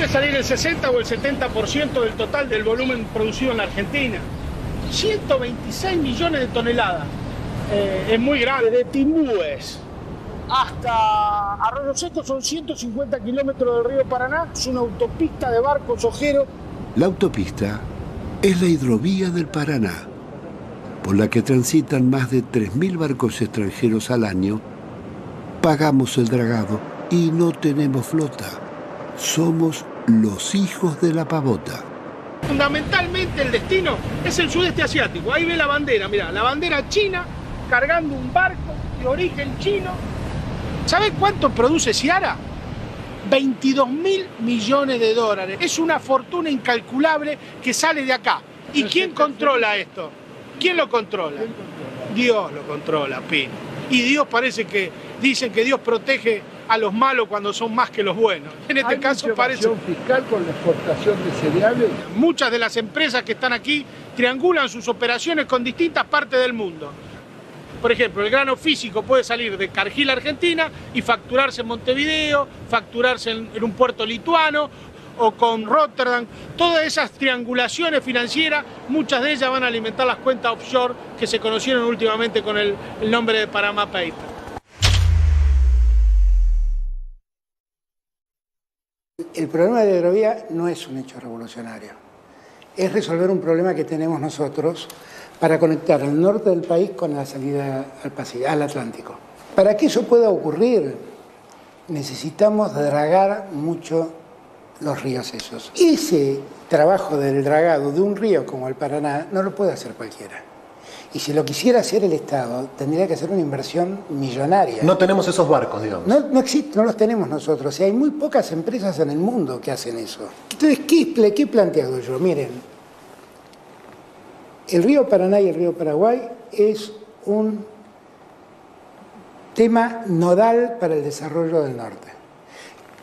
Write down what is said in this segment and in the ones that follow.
puede salir el 60 o el 70% del total del volumen producido en la Argentina. 126 millones de toneladas. Es muy grande. De Timbúes hasta Arroyo Seco son 150 kilómetros del río Paraná. Es una autopista de barcos ojeros. La autopista es la hidrovía del Paraná, por la que transitan más de 3.000 barcos extranjeros al año. Pagamos el dragado y no tenemos flota. Somos los hijos de la pavota. Fundamentalmente el destino es el sudeste asiático. Ahí ve la bandera, mirá, la bandera china cargando un barco de origen chino. ¿Sabés cuánto produce Ciara? 22.000 millones de dólares. Es una fortuna incalculable que sale de acá. ¿Y quién controla esto? ¿Quién lo controla? Dios lo controla, Pino. Y Dios parece que dicen que Dios protege a los malos cuando son más que los buenos. En este caso parece fiscal con la exportación de cereales. Muchas de las empresas que están aquí triangulan sus operaciones con distintas partes del mundo. Por ejemplo, el grano físico puede salir de Cargill, Argentina, y facturarse en Montevideo, facturarse en un puerto lituano o con Rotterdam. Todas esas triangulaciones financieras, muchas de ellas van a alimentar las cuentas offshore que se conocieron últimamente con el nombre de Panama Papers. El problema de la hidrovía no es un hecho revolucionario. Es resolver un problema que tenemos nosotros para conectar el norte del país con la salida al Atlántico. Para que eso pueda ocurrir, necesitamos dragar mucho los ríos esos. Ese trabajo del dragado de un río como el Paraná no lo puede hacer cualquiera. Y si lo quisiera hacer el Estado, tendría que hacer una inversión millonaria. No tenemos esos barcos, digamos. No existe, no los tenemos nosotros. Y hay muy pocas empresas en el mundo que hacen eso. Entonces, ¿qué he planteado yo? Miren, el río Paraná y el río Paraguay es un tema nodal para el desarrollo del norte.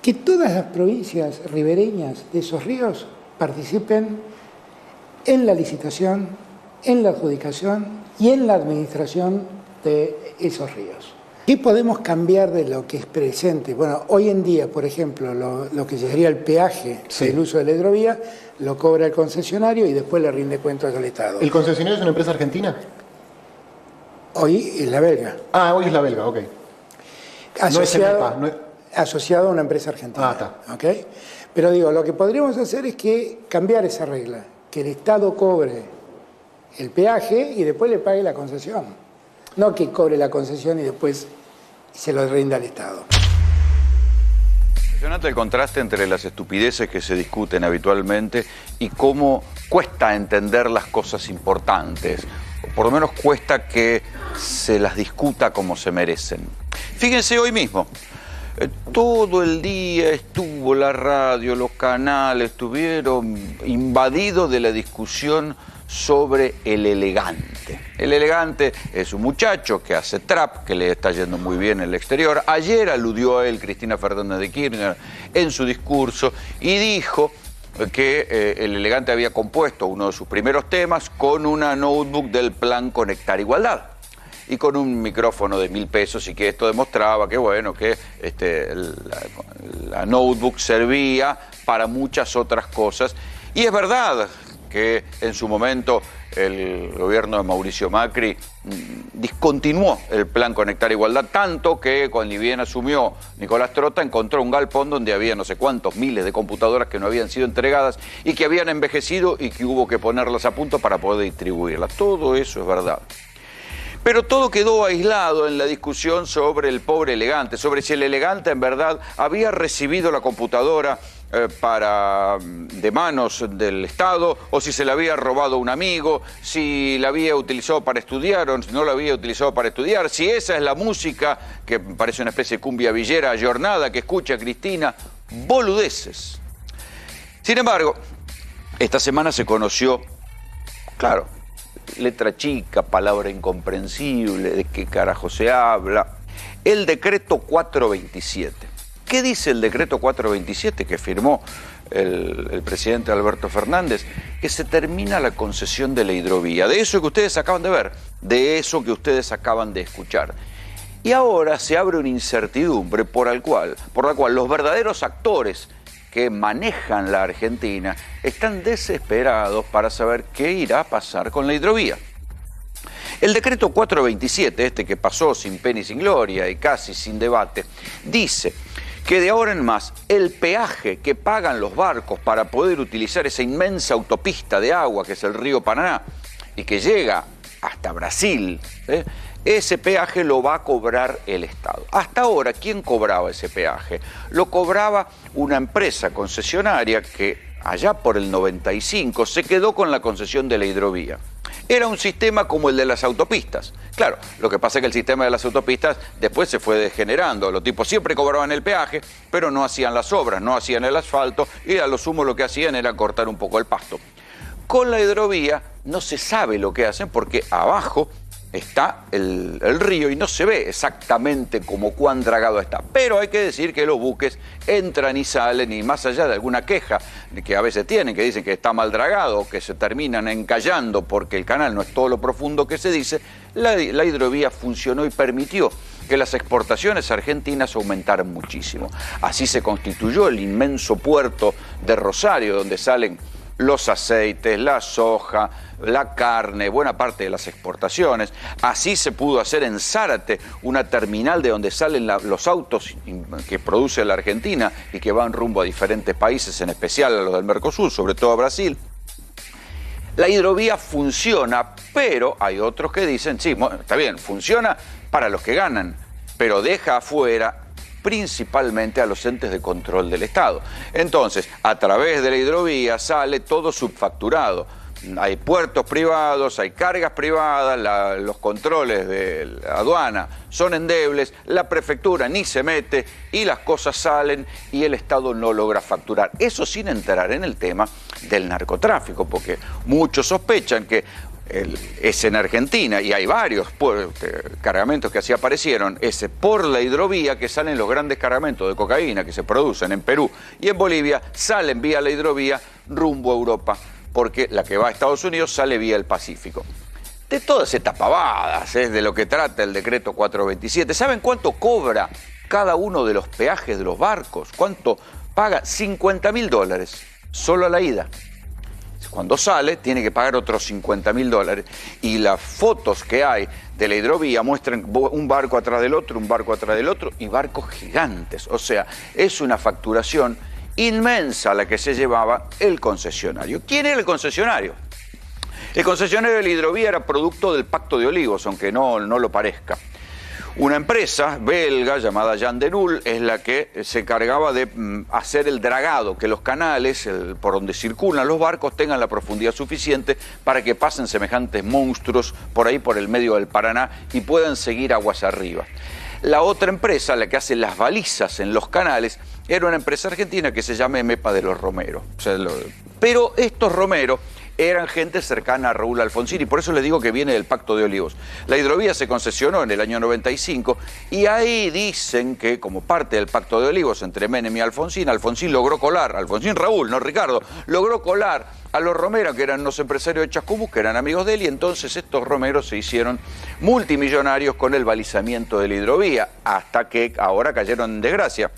Que todas las provincias ribereñas de esos ríos participen en la licitación, en la adjudicación y en la administración de esos ríos. ¿Qué podemos cambiar de lo que es presente? Bueno, hoy en día, por ejemplo, lo que sería el peaje del uso de la hidrovía, lo cobra el concesionario y después le rinde cuentas al Estado. ¿El concesionario es una empresa argentina? Hoy es la belga. Ah, hoy es la belga, ok. Asociado a una empresa argentina. Ah, está. ¿Okay? Pero digo, lo que podríamos hacer es que cambiar esa regla, que el Estado cobre el peaje y después le pague la concesión. No que cobre la concesión y después se lo rinda al Estado. Impresionante el contraste entre las estupideces que se discuten habitualmente y cómo cuesta entender las cosas importantes. O por lo menos cuesta que se las discuta como se merecen. Fíjense hoy mismo. Todo el día estuvo la radio, los canales, estuvieron invadidos de la discusión sobre El Elegante. El Elegante es un muchacho que hace trap, que le está yendo muy bien en el exterior. Ayer aludió a él Cristina Fernández de Kirchner en su discurso y dijo que El Elegante había compuesto uno de sus primeros temas con una notebook del plan Conectar Igualdad y con un micrófono de 1.000 pesos, y que esto demostraba que, bueno, que la notebook servía para muchas otras cosas. Y es verdad que en su momento el gobierno de Mauricio Macri discontinuó el plan Conectar Igualdad, tanto que cuando bien asumió Nicolás Trota encontró un galpón donde había no sé cuántos miles de computadoras que no habían sido entregadas y que habían envejecido y que hubo que ponerlas a punto para poder distribuirlas. Todo eso es verdad. Pero todo quedó aislado en la discusión sobre el pobre Elegante, sobre si el Elegante en verdad había recibido la computadora de manos del Estado, o si se la había robado un amigo, si la había utilizado para estudiar o si no la había utilizado para estudiar, si esa es la música que parece una especie de cumbia villera ayornada que escucha Cristina, boludeces. Sin embargo, esta semana se conoció, claro, letra chica, palabra incomprensible, de qué carajo se habla, el decreto 427. ¿Qué dice el decreto 427 que firmó el presidente Alberto Fernández? Que se termina la concesión de la hidrovía, de eso que ustedes acaban de ver, de eso que ustedes acaban de escuchar. Y ahora se abre una incertidumbre por la cual los verdaderos actores que manejan la Argentina están desesperados para saber qué irá a pasar con la hidrovía. El decreto 427, este que pasó sin pena y sin gloria y casi sin debate, dice que de ahora en más el peaje que pagan los barcos para poder utilizar esa inmensa autopista de agua que es el río Paraná y que llega hasta Brasil, ese peaje lo va a cobrar el Estado. Hasta ahora, ¿quién cobraba ese peaje? Lo cobraba una empresa concesionaria que allá por el 95 se quedó con la concesión de la hidrovía. Era un sistema como el de las autopistas. Claro, lo que pasa es que el sistema de las autopistas después se fue degenerando. Los tipos siempre cobraban el peaje, pero no hacían las obras, no hacían el asfalto y a lo sumo lo que hacían era cortar un poco el pasto. Con la hidrovía no se sabe lo que hacen porque abajo está el río y no se ve exactamente como cuán dragado está. Pero hay que decir que los buques entran y salen y más allá de alguna queja que a veces tienen, que dicen que está mal dragado o que se terminan encallando porque el canal no es todo lo profundo que se dice, la hidrovía funcionó y permitió que las exportaciones argentinas aumentaran muchísimo. Así se constituyó el inmenso puerto de Rosario, donde salen los aceites, la soja, la carne, buena parte de las exportaciones. Así se pudo hacer en Zárate una terminal de donde salen los autos que produce la Argentina y que van rumbo a diferentes países, en especial a los del Mercosur, sobre todo a Brasil. La hidrovía funciona, pero hay otros que dicen, sí, está bien, funciona para los que ganan, pero deja afuera principalmente a los entes de control del Estado. Entonces, a través de la hidrovía sale todo subfacturado. Hay puertos privados, hay cargas privadas, los controles de la aduana son endebles, la prefectura ni se mete y las cosas salen y el Estado no logra facturar. Eso sin entrar en el tema del narcotráfico, porque muchos sospechan que es en Argentina y hay varios cargamentos que así aparecieron, es por la hidrovía que salen los grandes cargamentos de cocaína que se producen en Perú y en Bolivia, salen vía la hidrovía rumbo a Europa, porque la que va a Estados Unidos sale vía el Pacífico. De todas estas pavadas es de lo que trata el decreto 427. ¿Saben cuánto cobra cada uno de los peajes de los barcos? ¿Cuánto paga? $50.000 solo a la ida. Cuando sale, tiene que pagar otros $50.000. Y las fotos que hay de la hidrovía muestran un barco atrás del otro, un barco atrás del otro, y barcos gigantes. O sea, es una facturación inmensa la que se llevaba el concesionario. ¿Quién era el concesionario? El concesionario de la hidrovía era producto del Pacto de Olivos, aunque no lo parezca. Una empresa belga llamada Jan de Nul es la que se encargaba de hacer el dragado, que los canales por donde circulan los barcos tengan la profundidad suficiente para que pasen semejantes monstruos por ahí por el medio del Paraná y puedan seguir aguas arriba. La otra empresa, la que hace las balizas en los canales, era una empresa argentina que se llama Emepa de los Romero. Pero estos Romero eran gente cercana a Raúl Alfonsín y por eso les digo que viene del Pacto de Olivos. La hidrovía se concesionó en el año 95 y ahí dicen que como parte del Pacto de Olivos entre Menem y Alfonsín, Alfonsín logró colar, Alfonsín Raúl, no Ricardo, logró colar a los Romero, que eran unos empresarios de Chascomús, que eran amigos de él, y entonces estos Romeros se hicieron multimillonarios con el balizamiento de la hidrovía, hasta que ahora cayeron en desgracia.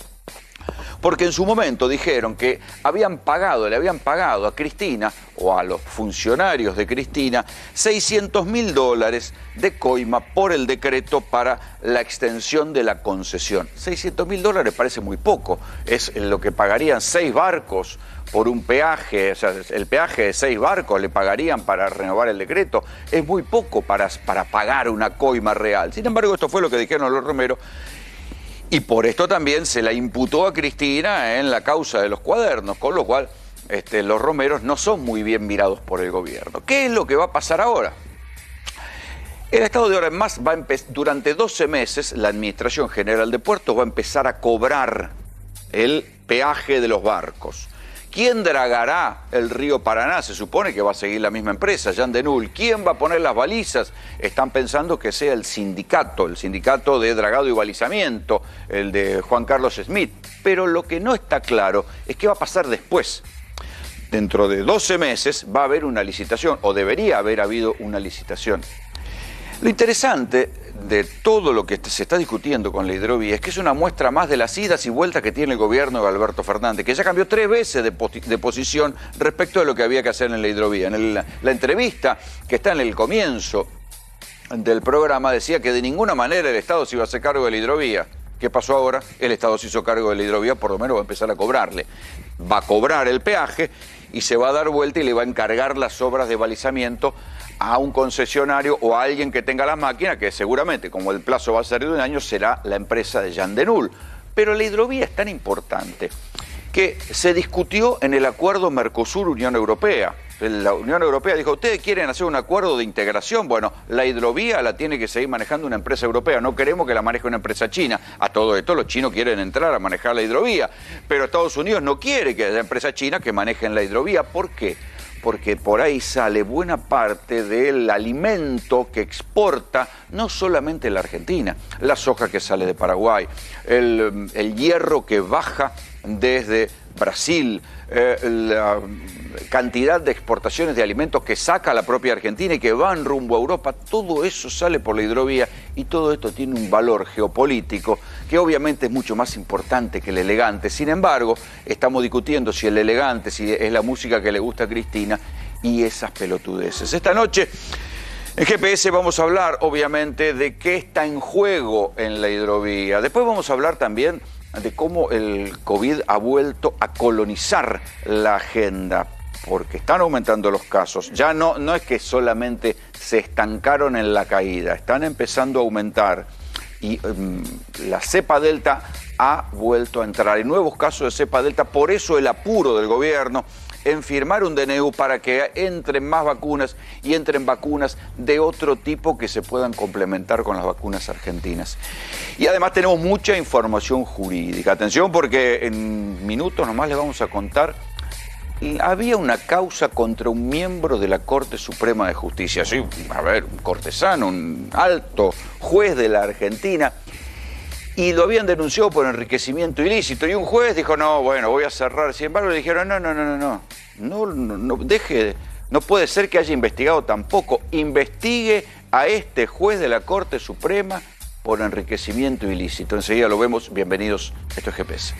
Porque en su momento dijeron que le habían pagado a Cristina o a los funcionarios de Cristina $600.000 de coima por el decreto para la extensión de la concesión. $600.000 parece muy poco, es lo que pagarían 6 barcos por un peaje, o sea, el peaje de 6 barcos le pagarían para renovar el decreto, es muy poco para pagar una coima real. Sin embargo, esto fue lo que dijeron los Romero. Y por esto también se la imputó a Cristina en la causa de los cuadernos, con lo cual los Romeros no son muy bien mirados por el gobierno. ¿Qué es lo que va a pasar ahora? El Estado de ahora en más va a empezar, durante 12 meses, la Administración General de Puertos va a empezar a cobrar el peaje de los barcos. ¿Quién dragará el río Paraná? Se supone que va a seguir la misma empresa, Jan de Nul. ¿Quién va a poner las balizas? Están pensando que sea el sindicato de dragado y balizamiento, el de Juan Carlos Smith. Pero lo que no está claro es qué va a pasar después. Dentro de 12 meses va a haber una licitación, o debería haber habido una licitación. Lo interesante de todo lo que se está discutiendo con la hidrovía es que es una muestra más de las idas y vueltas que tiene el gobierno de Alberto Fernández, que ya cambió 3 veces de posición respecto de lo que había que hacer en la hidrovía. En la entrevista que está en el comienzo del programa decía que de ninguna manera el Estado se iba a hacer cargo de la hidrovía. ¿Qué pasó ahora? El Estado se hizo cargo de la hidrovía, por lo menos va a empezar a cobrarle. Va a cobrar el peaje y se va a dar vuelta y le va a encargar las obras de balizamiento a un concesionario o a alguien que tenga las máquinas, que seguramente, como el plazo va a ser de 1 año, será la empresa de Jean Denul. Pero la hidrovía es tan importante que se discutió en el acuerdo Mercosur-Unión Europea. La Unión Europea dijo, ¿ustedes quieren hacer un acuerdo de integración? Bueno, la hidrovía la tiene que seguir manejando una empresa europea, no queremos que la maneje una empresa china. A todo esto los chinos quieren entrar a manejar la hidrovía, pero Estados Unidos no quiere que haya empresas chinas que manejen la hidrovía. ¿Por qué? Porque por ahí sale buena parte del alimento que exporta no solamente la Argentina, la soja que sale de Paraguay, el hierro que baja desde Brasil, la cantidad de exportaciones de alimentos que saca la propia Argentina y que van rumbo a Europa, todo eso sale por la hidrovía y todo esto tiene un valor geopolítico que obviamente es mucho más importante que el elegante. Sin embargo, estamos discutiendo si el elegante, si es la música que le gusta a Cristina y esas pelotudeces. Esta noche en GPS vamos a hablar obviamente de qué está en juego en la hidrovía. Después vamos a hablar también de cómo el COVID ha vuelto a colonizar la agenda, porque están aumentando los casos. Ya no es que solamente se estancaron en la caída, están empezando a aumentar. Y la cepa delta ha vuelto a entrar. Hay nuevos casos de cepa delta, por eso el apuro del gobierno en firmar un DNU para que entren más vacunas y entren vacunas de otro tipo que se puedan complementar con las vacunas argentinas. Y además tenemos mucha información jurídica. Atención, porque en minutos nomás les vamos a contar. Había una causa contra un miembro de la Corte Suprema de Justicia, sí, a ver, un cortesano, un alto juez de la Argentina, y lo habían denunciado por enriquecimiento ilícito, y un juez dijo, no, bueno, voy a cerrar. Sin embargo, le dijeron, no, deje, no puede ser que haya investigado tampoco, investigue a este juez de la Corte Suprema por enriquecimiento ilícito. Enseguida lo vemos, bienvenidos, esto es GPS.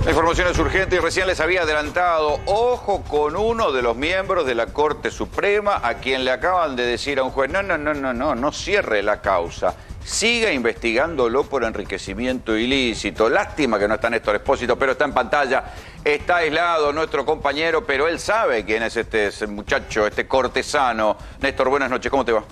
La información es urgente y recién les había adelantado, ojo con uno de los miembros de la Corte Suprema a quien le acaban de decir a un juez, no cierre la causa, siga investigándolo por enriquecimiento ilícito. Lástima que no está Néstor Espósito, pero está en pantalla, está aislado nuestro compañero, pero él sabe quién es ese muchacho, este cortesano. Néstor, buenas noches, ¿cómo te va?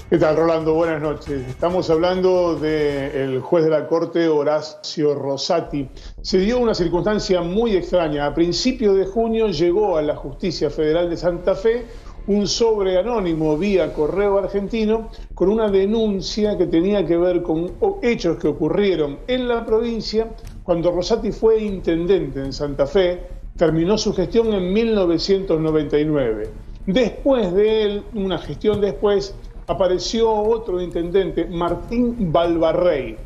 ¿Qué tal, Rolando? Buenas noches. Estamos hablando del juez de la Corte, Horacio Rosati. Se dio una circunstancia muy extraña. A principios de junio llegó a la Justicia Federal de Santa Fe un sobre anónimo vía correo argentino con una denuncia que tenía que ver con hechos que ocurrieron en la provincia cuando Rosati fue intendente en Santa Fe. Terminó su gestión en 1999. Después de él, una gestión después, apareció otro intendente, Martín Balbarrey.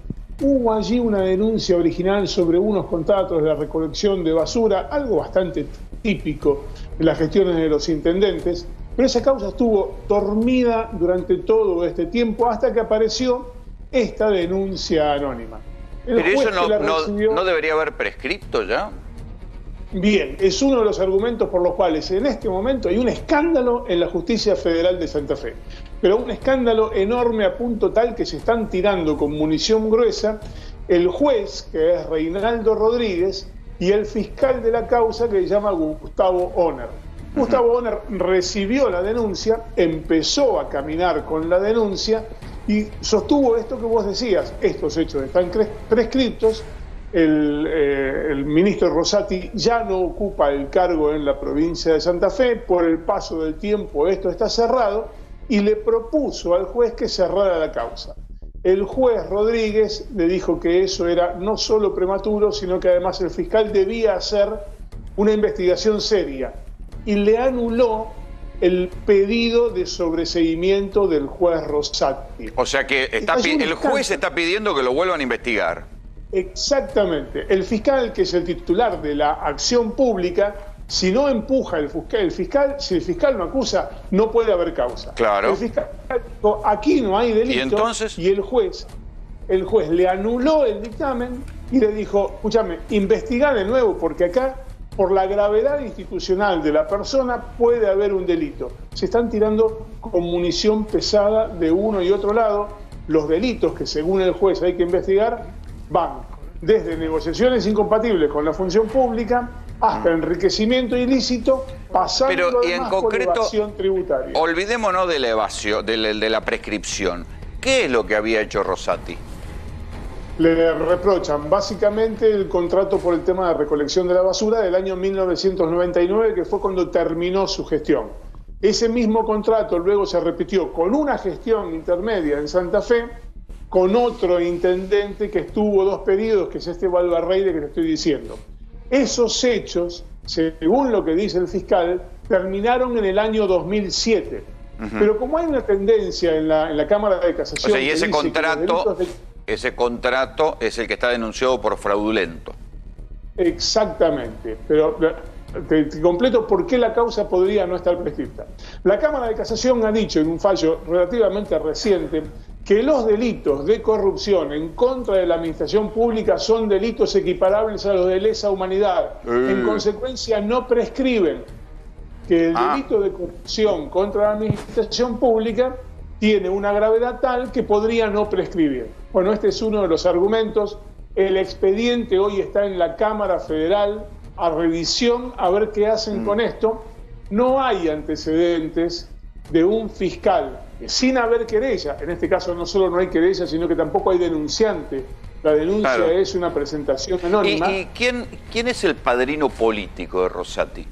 Hubo allí una denuncia original sobre unos contratos de la recolección de basura, algo bastante típico en las gestiones de los intendentes, pero esa causa estuvo dormida durante todo este tiempo hasta que apareció esta denuncia anónima. Pero eso no debería haber prescripto ya. Bien, es uno de los argumentos por los cuales en este momento hay un escándalo en la Justicia Federal de Santa Fe. Pero un escándalo enorme a punto tal que se están tirando con munición gruesa el juez, que es Reinaldo Rodríguez, y el fiscal de la causa, que se llama Gustavo Oner. Gustavo Oner recibió la denuncia, empezó a caminar con la denuncia y sostuvo esto que vos decías, estos hechos están prescriptos. El ministro Rosati ya no ocupa el cargo en la provincia de Santa Fe, por el paso del tiempo esto está cerrado, y le propuso al juez que cerrara la causa. El juez Rodríguez le dijo que eso era no solo prematuro, sino que además el fiscal debía hacer una investigación seria, y le anuló el pedido de sobreseimiento del juez Rosati. O sea que el juez está pidiendo que lo vuelvan a investigar. Exactamente. El fiscal, que es el titular de la acción pública, Si no empuja el fiscal, si el fiscal no acusa, no puede haber causa. Claro. El fiscal dijo, aquí no hay delito. ¿Y entonces? Y el juez le anuló el dictamen y le dijo, escúchame, investigá de nuevo, porque acá, por la gravedad institucional de la persona, puede haber un delito. Se están tirando con munición pesada de uno y otro lado. Los delitos que según el juez hay que investigar van desde negociaciones incompatibles con la función pública hasta enriquecimiento ilícito, pasando Pero, y en además por concreto, evasión tributaria. Olvidémonos de la evasión, de la prescripción. ¿Qué es lo que había hecho Rosati? Le reprochan básicamente el contrato por el tema de recolección de la basura del año 1999, que fue cuando terminó su gestión. Ese mismo contrato luego se repitió con una gestión intermedia en Santa Fe, con otro intendente que estuvo 2 periodos, que es este Valvarreyre que te estoy diciendo. Esos hechos, según lo que dice el fiscal, terminaron en el año 2007. Pero como hay una tendencia en la Cámara de Casación... O sea, y ese contrato es el que está denunciado por fraudulento. Exactamente, pero te completo por qué la causa podría no estar prescripta. La Cámara de Casación ha dicho en un fallo relativamente reciente que los delitos de corrupción en contra de la administración pública son delitos equiparables a los de lesa humanidad. En consecuencia, no prescriben. Que el delito de corrupción contra la administración pública tiene una gravedad tal que podría no prescribir. Bueno, este es uno de los argumentos. El expediente hoy está en la Cámara Federal a revisión, a ver qué hacen con esto. No hay antecedentes de un fiscal que, sin haber querella, en este caso no solo no hay querella, sino que tampoco hay denunciante. La denuncia es una presentación anónima. ¿Y quién es el padrino político de Rosati?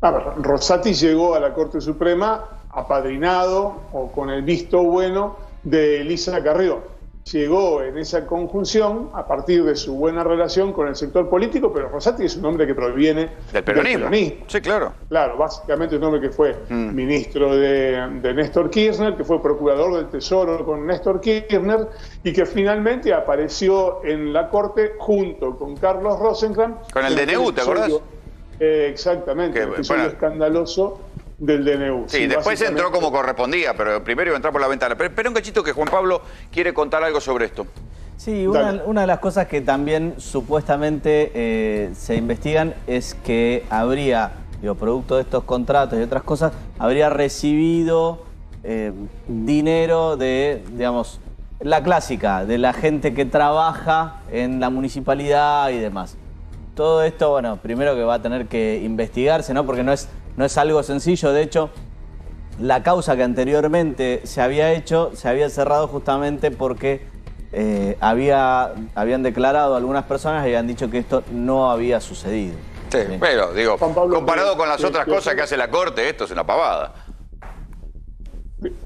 A ver, Rosati llegó a la Corte Suprema apadrinado o con el visto bueno de Elisa Carrió. Llegó en esa conjunción a partir de su buena relación con el sector político, pero Rosati es un hombre que proviene del peronismo. Sí, claro. Claro, básicamente es un hombre que fue ministro de Néstor Kirchner, que fue procurador del Tesoro con Néstor Kirchner y que finalmente apareció en la Corte junto con Carlos Rosenkrantz. Con el DNU, ¿te acordás? Exactamente, el episodio escandaloso del DNU. Sí, después entró como correspondía, pero primero iba a entrar por la ventana. Pero espera un cachito que Juan Pablo quiere contar algo sobre esto. Sí, una de las cosas que también supuestamente se investigan es que habría, producto de estos contratos y otras cosas, habría recibido dinero de, digamos, la clásica, de la gente que trabaja en la municipalidad y demás. Todo esto, bueno, primero que va a tener que investigarse, ¿no? Porque no es algo sencillo. De hecho, la causa que anteriormente se había hecho, se había cerrado justamente porque habían declarado algunas personas y habían dicho que esto no había sucedido. Sí, ¿sí? Pero, digo, Pablo, comparado con las otras cosas que hace la Corte, esto es una pavada.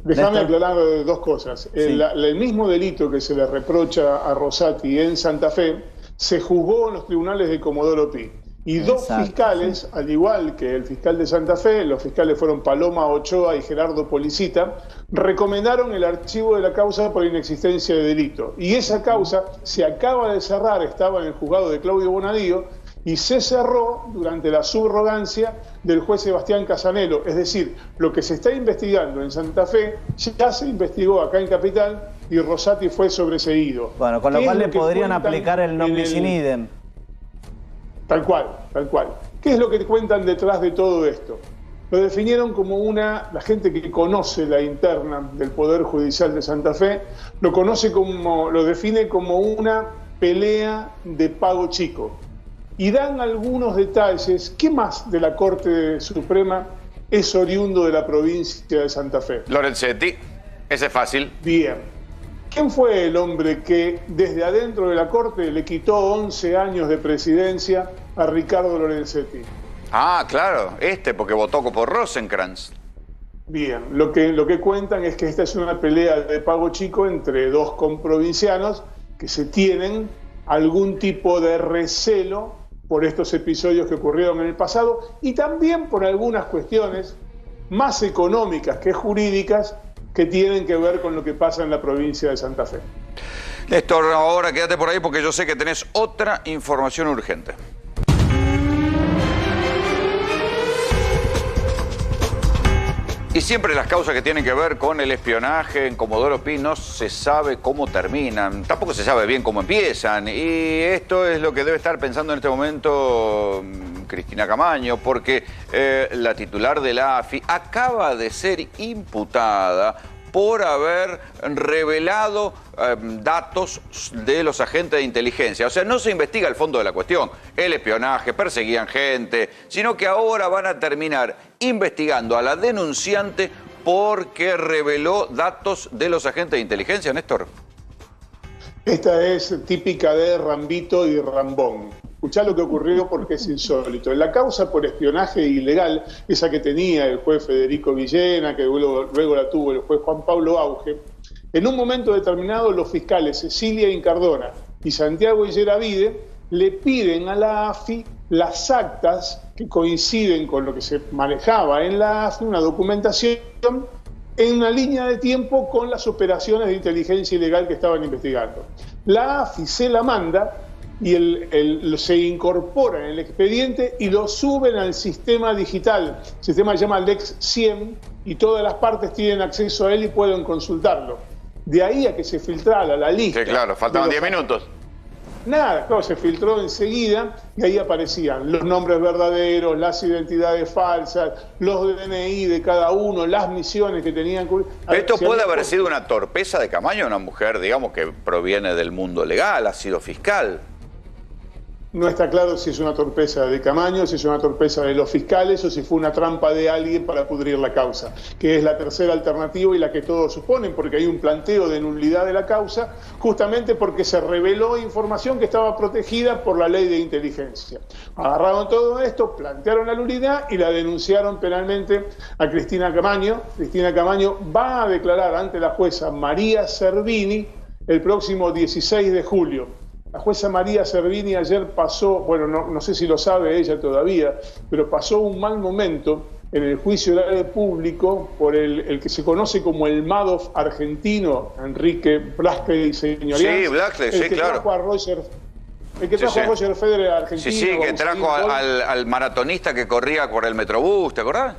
Déjame aclarar 2 cosas. Sí. El mismo delito que se le reprocha a Rosati en Santa Fe se juzgó en los tribunales de Comodoro Pi. Y 2 fiscales, al igual que el fiscal de Santa Fe, los fiscales fueron Paloma Ochoa y Gerardo Policita, recomendaron el archivo de la causa por inexistencia de delito. Y esa causa se acaba de cerrar, estaba en el juzgado de Claudio Bonadío, y se cerró durante la subrogancia del juez Sebastián Casanelo. Es decir, lo que se está investigando en Santa Fe ya se investigó acá en Capital y Rosati fue sobreseído. Bueno, con lo cual le podrían aplicar el non bis in idem. Tal cual, tal cual. ¿Qué es lo que cuentan detrás de todo esto? Lo definieron como la gente que conoce la interna del Poder Judicial de Santa Fe, lo define como una pelea de pago chico. Y dan algunos detalles. ¿Qué más de la Corte Suprema es oriundo de la provincia de Santa Fe? Lorenzetti, ese es fácil. Bien. ¿Quién fue el hombre que desde adentro de la Corte le quitó 11 años de presidencia a Ricardo Lorenzetti? Ah, claro, porque votó por Rosenkrantz. Bien, lo que cuentan es que esta es una pelea de pago chico entre 2 comprovincianos que se tienen algún tipo de recelo por estos episodios que ocurrieron en el pasado y también por algunas cuestiones más económicas que jurídicas que tienen que ver con lo que pasa en la provincia de Santa Fe. Néstor, ahora quédate por ahí porque yo sé que tenés otra información urgente. Y siempre las causas que tienen que ver con el espionaje en Comodoro Pi no se sabe cómo terminan, tampoco se sabe bien cómo empiezan. Y esto es lo que debe estar pensando en este momento Cristina Camaño, porque la titular de la AFI acaba de ser imputada por haber revelado datos de los agentes de inteligencia. O sea, no se investiga el fondo de la cuestión, el espionaje, perseguían gente, sino que ahora van a terminar investigando a la denunciante porque reveló datos de los agentes de inteligencia, Néstor. Esta es típica de Rambito y Rambón. Escuchá lo que ocurrió porque es insólito. En la causa por espionaje ilegal, esa que tenía el juez Federico Villena, que luego la tuvo el juez Juan Pablo Auge, en un momento determinado los fiscales Cecilia Incardona y Santiago Illeravide le piden a la AFI las actas que coinciden con lo que se manejaba en la AFI, una documentación en una línea de tiempo con las operaciones de inteligencia ilegal que estaban investigando. La AFI se la manda y se incorpora en el expediente y lo suben al sistema digital. El sistema se llama Lex 100 y todas las partes tienen acceso a él y pueden consultarlo. De ahí a que se filtrara la lista. Sí, claro, faltaban 10 minutos. Nada, claro, se filtró enseguida y ahí aparecían los nombres verdaderos, las identidades falsas, los DNI de cada uno, las misiones que tenían. Esto puede haber sido una torpeza de Camaño, una mujer, digamos, que proviene del mundo legal, ha sido fiscal. No está claro si es una torpeza de Camaño, si es una torpeza de los fiscales o si fue una trampa de alguien para pudrir la causa, que es la tercera alternativa y la que todos suponen, porque hay un planteo de nulidad de la causa, justamente porque se reveló información que estaba protegida por la ley de inteligencia. Agarraron todo esto, plantearon la nulidad y la denunciaron penalmente a Cristina Camaño. Cristina Camaño va a declarar ante la jueza María Servini el próximo 16 de julio. La jueza María Servini ayer pasó, bueno, no sé si lo sabe ella todavía, pero pasó un mal momento en el juicio oral público por el que se conoce como el Madoff argentino, Enrique Blasquez Señorial. Sí, Blasquez, sí, claro. El que trajo a Roger Federer a Argentina. Sí, que trajo al maratonista que corría por el Metrobús, ¿te acordás?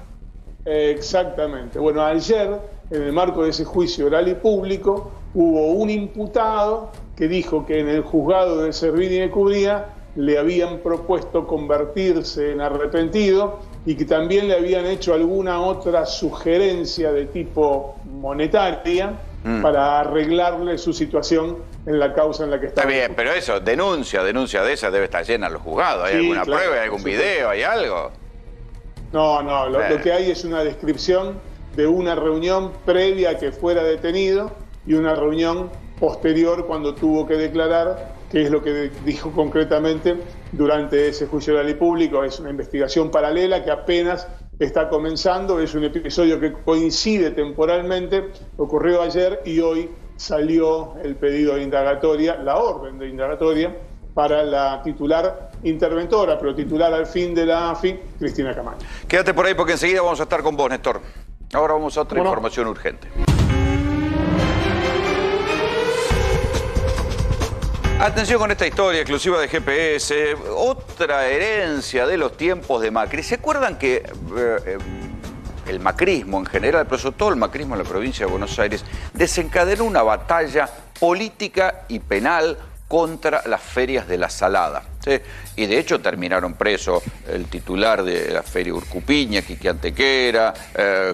Exactamente. Bueno, ayer, en el marco de ese juicio oral y público, hubo un imputado que dijo que en el juzgado de Servini de Cubría le habían propuesto convertirse en arrepentido y que también le habían hecho alguna otra sugerencia de tipo monetaria para arreglarle su situación en la causa en la que está. Está bien, pero eso, denuncia de esa debe estar llena en los juzgados. ¿Hay alguna prueba, hay algún video, hay algo? No, lo que hay es una descripción de una reunión previa a que fuera detenido y una reunión posterior cuando tuvo que declarar, que es lo que dijo concretamente durante ese juicio oral y público. Es una investigación paralela que apenas está comenzando, es un episodio que coincide temporalmente, ocurrió ayer y hoy salió el pedido de indagatoria, la orden de indagatoria para la titular interventora, pero titular al fin de la AFI, Cristina Camaño. Quédate por ahí porque enseguida vamos a estar con vos, Néstor. Ahora vamos a otra información urgente. Atención con esta historia exclusiva de GPS, otra herencia de los tiempos de Macri. ¿Se acuerdan que el macrismo en general, pero sobre todo el macrismo en la provincia de Buenos Aires, desencadenó una batalla política y penal contra las ferias de la Salada? ¿Sí? Y de hecho terminaron presos el titular de la feria Urcupiña, Quique Antequera,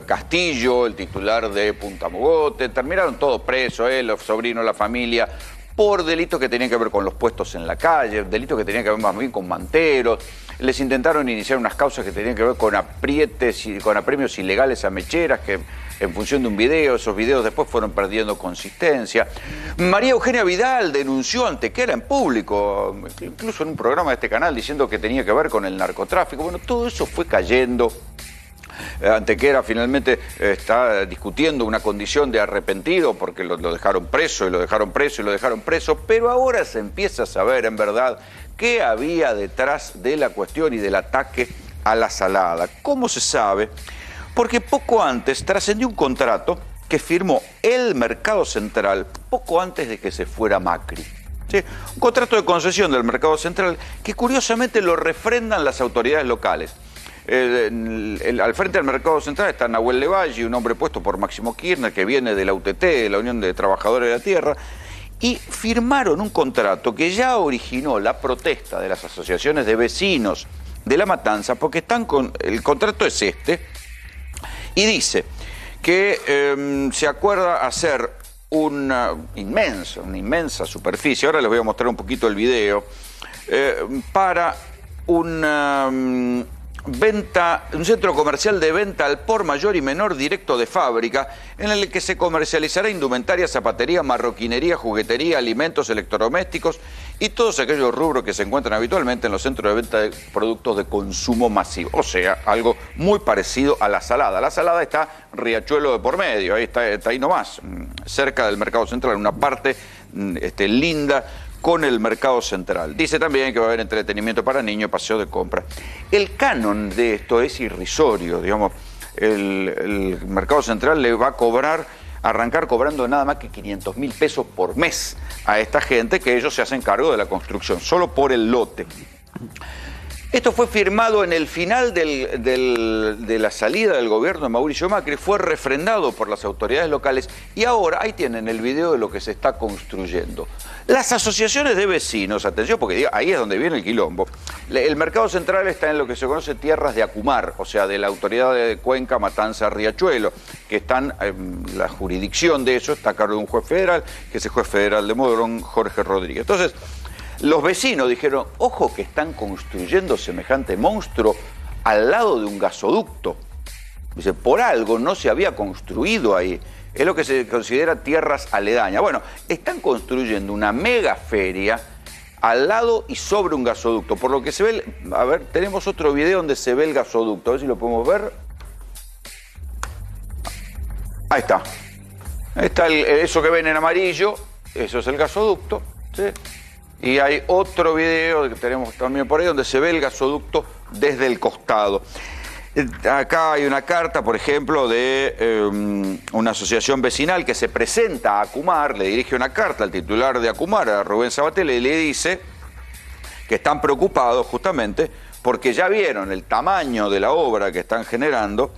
Castillo, el titular de Punta Mogote, terminaron todos presos, los sobrinos, la familia, por delitos que tenían que ver con los puestos en la calle, delitos que tenían que ver más bien con manteros. Les intentaron iniciar unas causas que tenían que ver con aprietes y con apremios ilegales a mecheras, que en función de un video, esos videos después fueron perdiendo consistencia. María Eugenia Vidal denunció a Antequera en público, incluso en un programa de este canal, diciendo que tenía que ver con el narcotráfico. Bueno, todo eso fue cayendo. Antequera finalmente está discutiendo una condición de arrepentido porque lo dejaron preso y lo dejaron preso y lo dejaron preso, pero ahora se empieza a saber en verdad qué había detrás de la cuestión y del ataque a la Salada. ¿Cómo se sabe? Porque poco antes trascendió un contrato que firmó el Mercado Central poco antes de que se fuera Macri. ¿Sí? Un contrato de concesión del Mercado Central que curiosamente lo refrendan las autoridades locales. Al frente del Mercado Central está Nahuel Levalle, un hombre puesto por Máximo Kirchner, que viene de la UTT, de la Unión de Trabajadores de la Tierra, y firmaron un contrato que ya originó la protesta de las asociaciones de vecinos de La Matanza, porque el contrato es este, y dice que se acuerda hacer una inmensa superficie, ahora les voy a mostrar un poquito el video, para un centro comercial de venta al por mayor y menor directo de fábrica, en el que se comercializará indumentaria, zapatería, marroquinería, juguetería, alimentos, electrodomésticos y todos aquellos rubros que se encuentran habitualmente en los centros de venta de productos de consumo masivo. O sea, algo muy parecido a La Salada. La Salada está Riachuelo de por medio, ahí está ahí nomás, cerca del Mercado Central, una parte linda con el Mercado Central. Dice también que va a haber entretenimiento para niños, paseo de compra. El canon de esto es irrisorio, digamos. El Mercado Central le va a arrancar cobrando nada más que 500.000 pesos por mes a esta gente, que ellos se hacen cargo de la construcción, solo por el lote. Esto fue firmado en el final de la salida del gobierno de Mauricio Macri, fue refrendado por las autoridades locales y ahora ahí tienen el video de lo que se está construyendo. Las asociaciones de vecinos, atención, porque ahí es donde viene el quilombo. El Mercado Central está en lo que se conoce tierras de Acumar, o sea, de la autoridad de Cuenca, Matanza, Riachuelo, que están, la jurisdicción de eso está a cargo de un juez federal, que es el juez federal de Modrón, Jorge Rodríguez. Entonces, los vecinos dijeron, ojo que están construyendo semejante monstruo al lado de un gasoducto. Dice, por algo no se había construido ahí. Es lo que se considera tierras aledañas. Bueno, están construyendo una mega feria al lado y sobre un gasoducto. Por lo que se ve, a ver, tenemos otro video donde se ve el gasoducto. A ver si lo podemos ver. Ahí está. Ahí está eso que ven en amarillo. Eso es el gasoducto. ¿Sí? Y hay otro video que tenemos también por ahí donde se ve el gasoducto desde el costado. Acá hay una carta, por ejemplo, de una asociación vecinal que se presenta a Acumar, le dirige una carta al titular de Acumar, a Rubén Sabatel, y le dice que están preocupados justamente porque ya vieron el tamaño de la obra que están generando.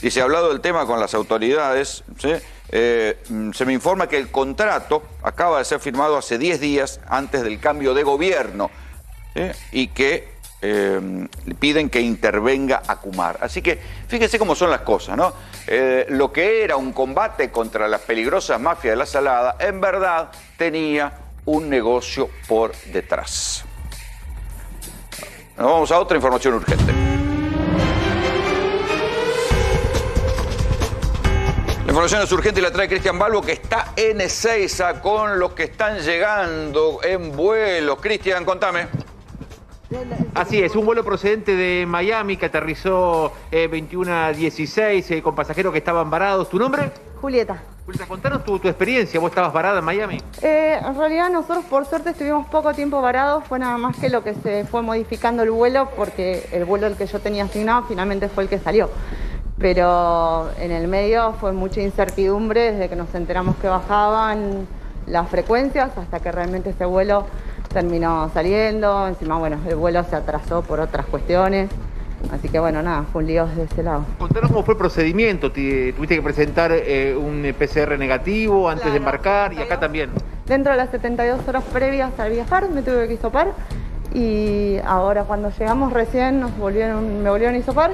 Dice, he hablado del tema con las autoridades, ¿sí? Se me informa que el contrato acaba de ser firmado hace 10 días antes del cambio de gobierno, ¿sí? Y que piden que intervenga Acumar. Así que fíjense cómo son las cosas, ¿no? Lo que era un combate contra las peligrosas mafias de La Salada, en verdad tenía un negocio por detrás. Nos vamos a otra información urgente. La información es urgente y la trae Cristian Balbo, que está en Ezeiza con los que están llegando en vuelo. Cristian, contame. Así es, un vuelo procedente de Miami que aterrizó 21:16 con pasajeros que estaban varados. ¿Tu nombre? Julieta. Julieta, contanos tu experiencia. ¿Vos estabas varada en Miami? En realidad nosotros por suerte estuvimos poco tiempo varados, fue nada más que lo que se fue modificando el vuelo, porque el vuelo el que yo tenía asignado finalmente fue el que salió. Pero en el medio fue mucha incertidumbre desde que nos enteramos que bajaban las frecuencias hasta que realmente ese vuelo terminó saliendo. Encima, bueno, el vuelo se atrasó por otras cuestiones. Así que, bueno, nada, fue un lío desde ese lado. Contanos cómo fue el procedimiento. ¿Tuviste que presentar un PCR negativo antes de embarcar? Y acá también. Dentro de las 72 horas previas al viajar me tuve que hisopar. Y ahora cuando llegamos recién me volvieron a hisopar,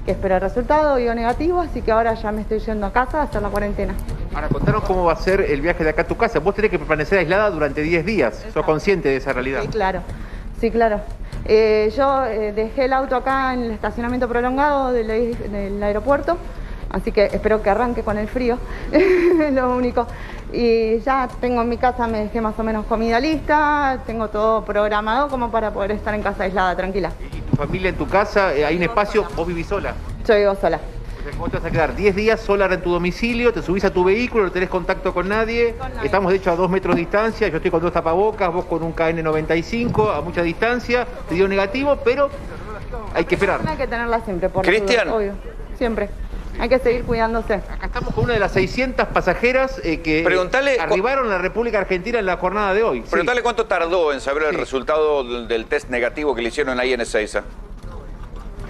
que esperé el resultado, dio negativo, así que ahora ya me estoy yendo a casa a hacer la cuarentena. Ahora, contanos cómo va a ser el viaje de acá a tu casa. Vos tenés que permanecer aislada durante 10 días. Exacto. ¿Sos consciente de esa realidad? Sí, claro. Sí, claro. Yo dejé el auto acá en el estacionamiento prolongado del aeropuerto, así que espero que arranque con el frío, lo único. Y ya tengo en mi casa, me dejé más o menos comida lista, tengo todo programado como para poder estar en casa aislada, tranquila. ¿Y tu familia en tu casa? ¿Hay un espacio? ¿Vos vivís sola? Yo vivo sola. ¿Vos te vas a quedar 10 días sola en tu domicilio? ¿Te subís a tu vehículo? ¿No tenés contacto con nadie? Estamos de hecho a 2 metros de distancia. Yo estoy con 2 tapabocas, vos con un KN95 a mucha distancia. Te dio negativo, pero hay que esperar. Hay que tenerla siempre, por Cristian. Obvio, siempre. Hay que seguir cuidándose. Acá estamos con una de las 600 pasajeras que arribaron a la República Argentina en la jornada de hoy. Preguntale cuánto tardó en saber el resultado del test negativo que le hicieron ahí en Ezeiza.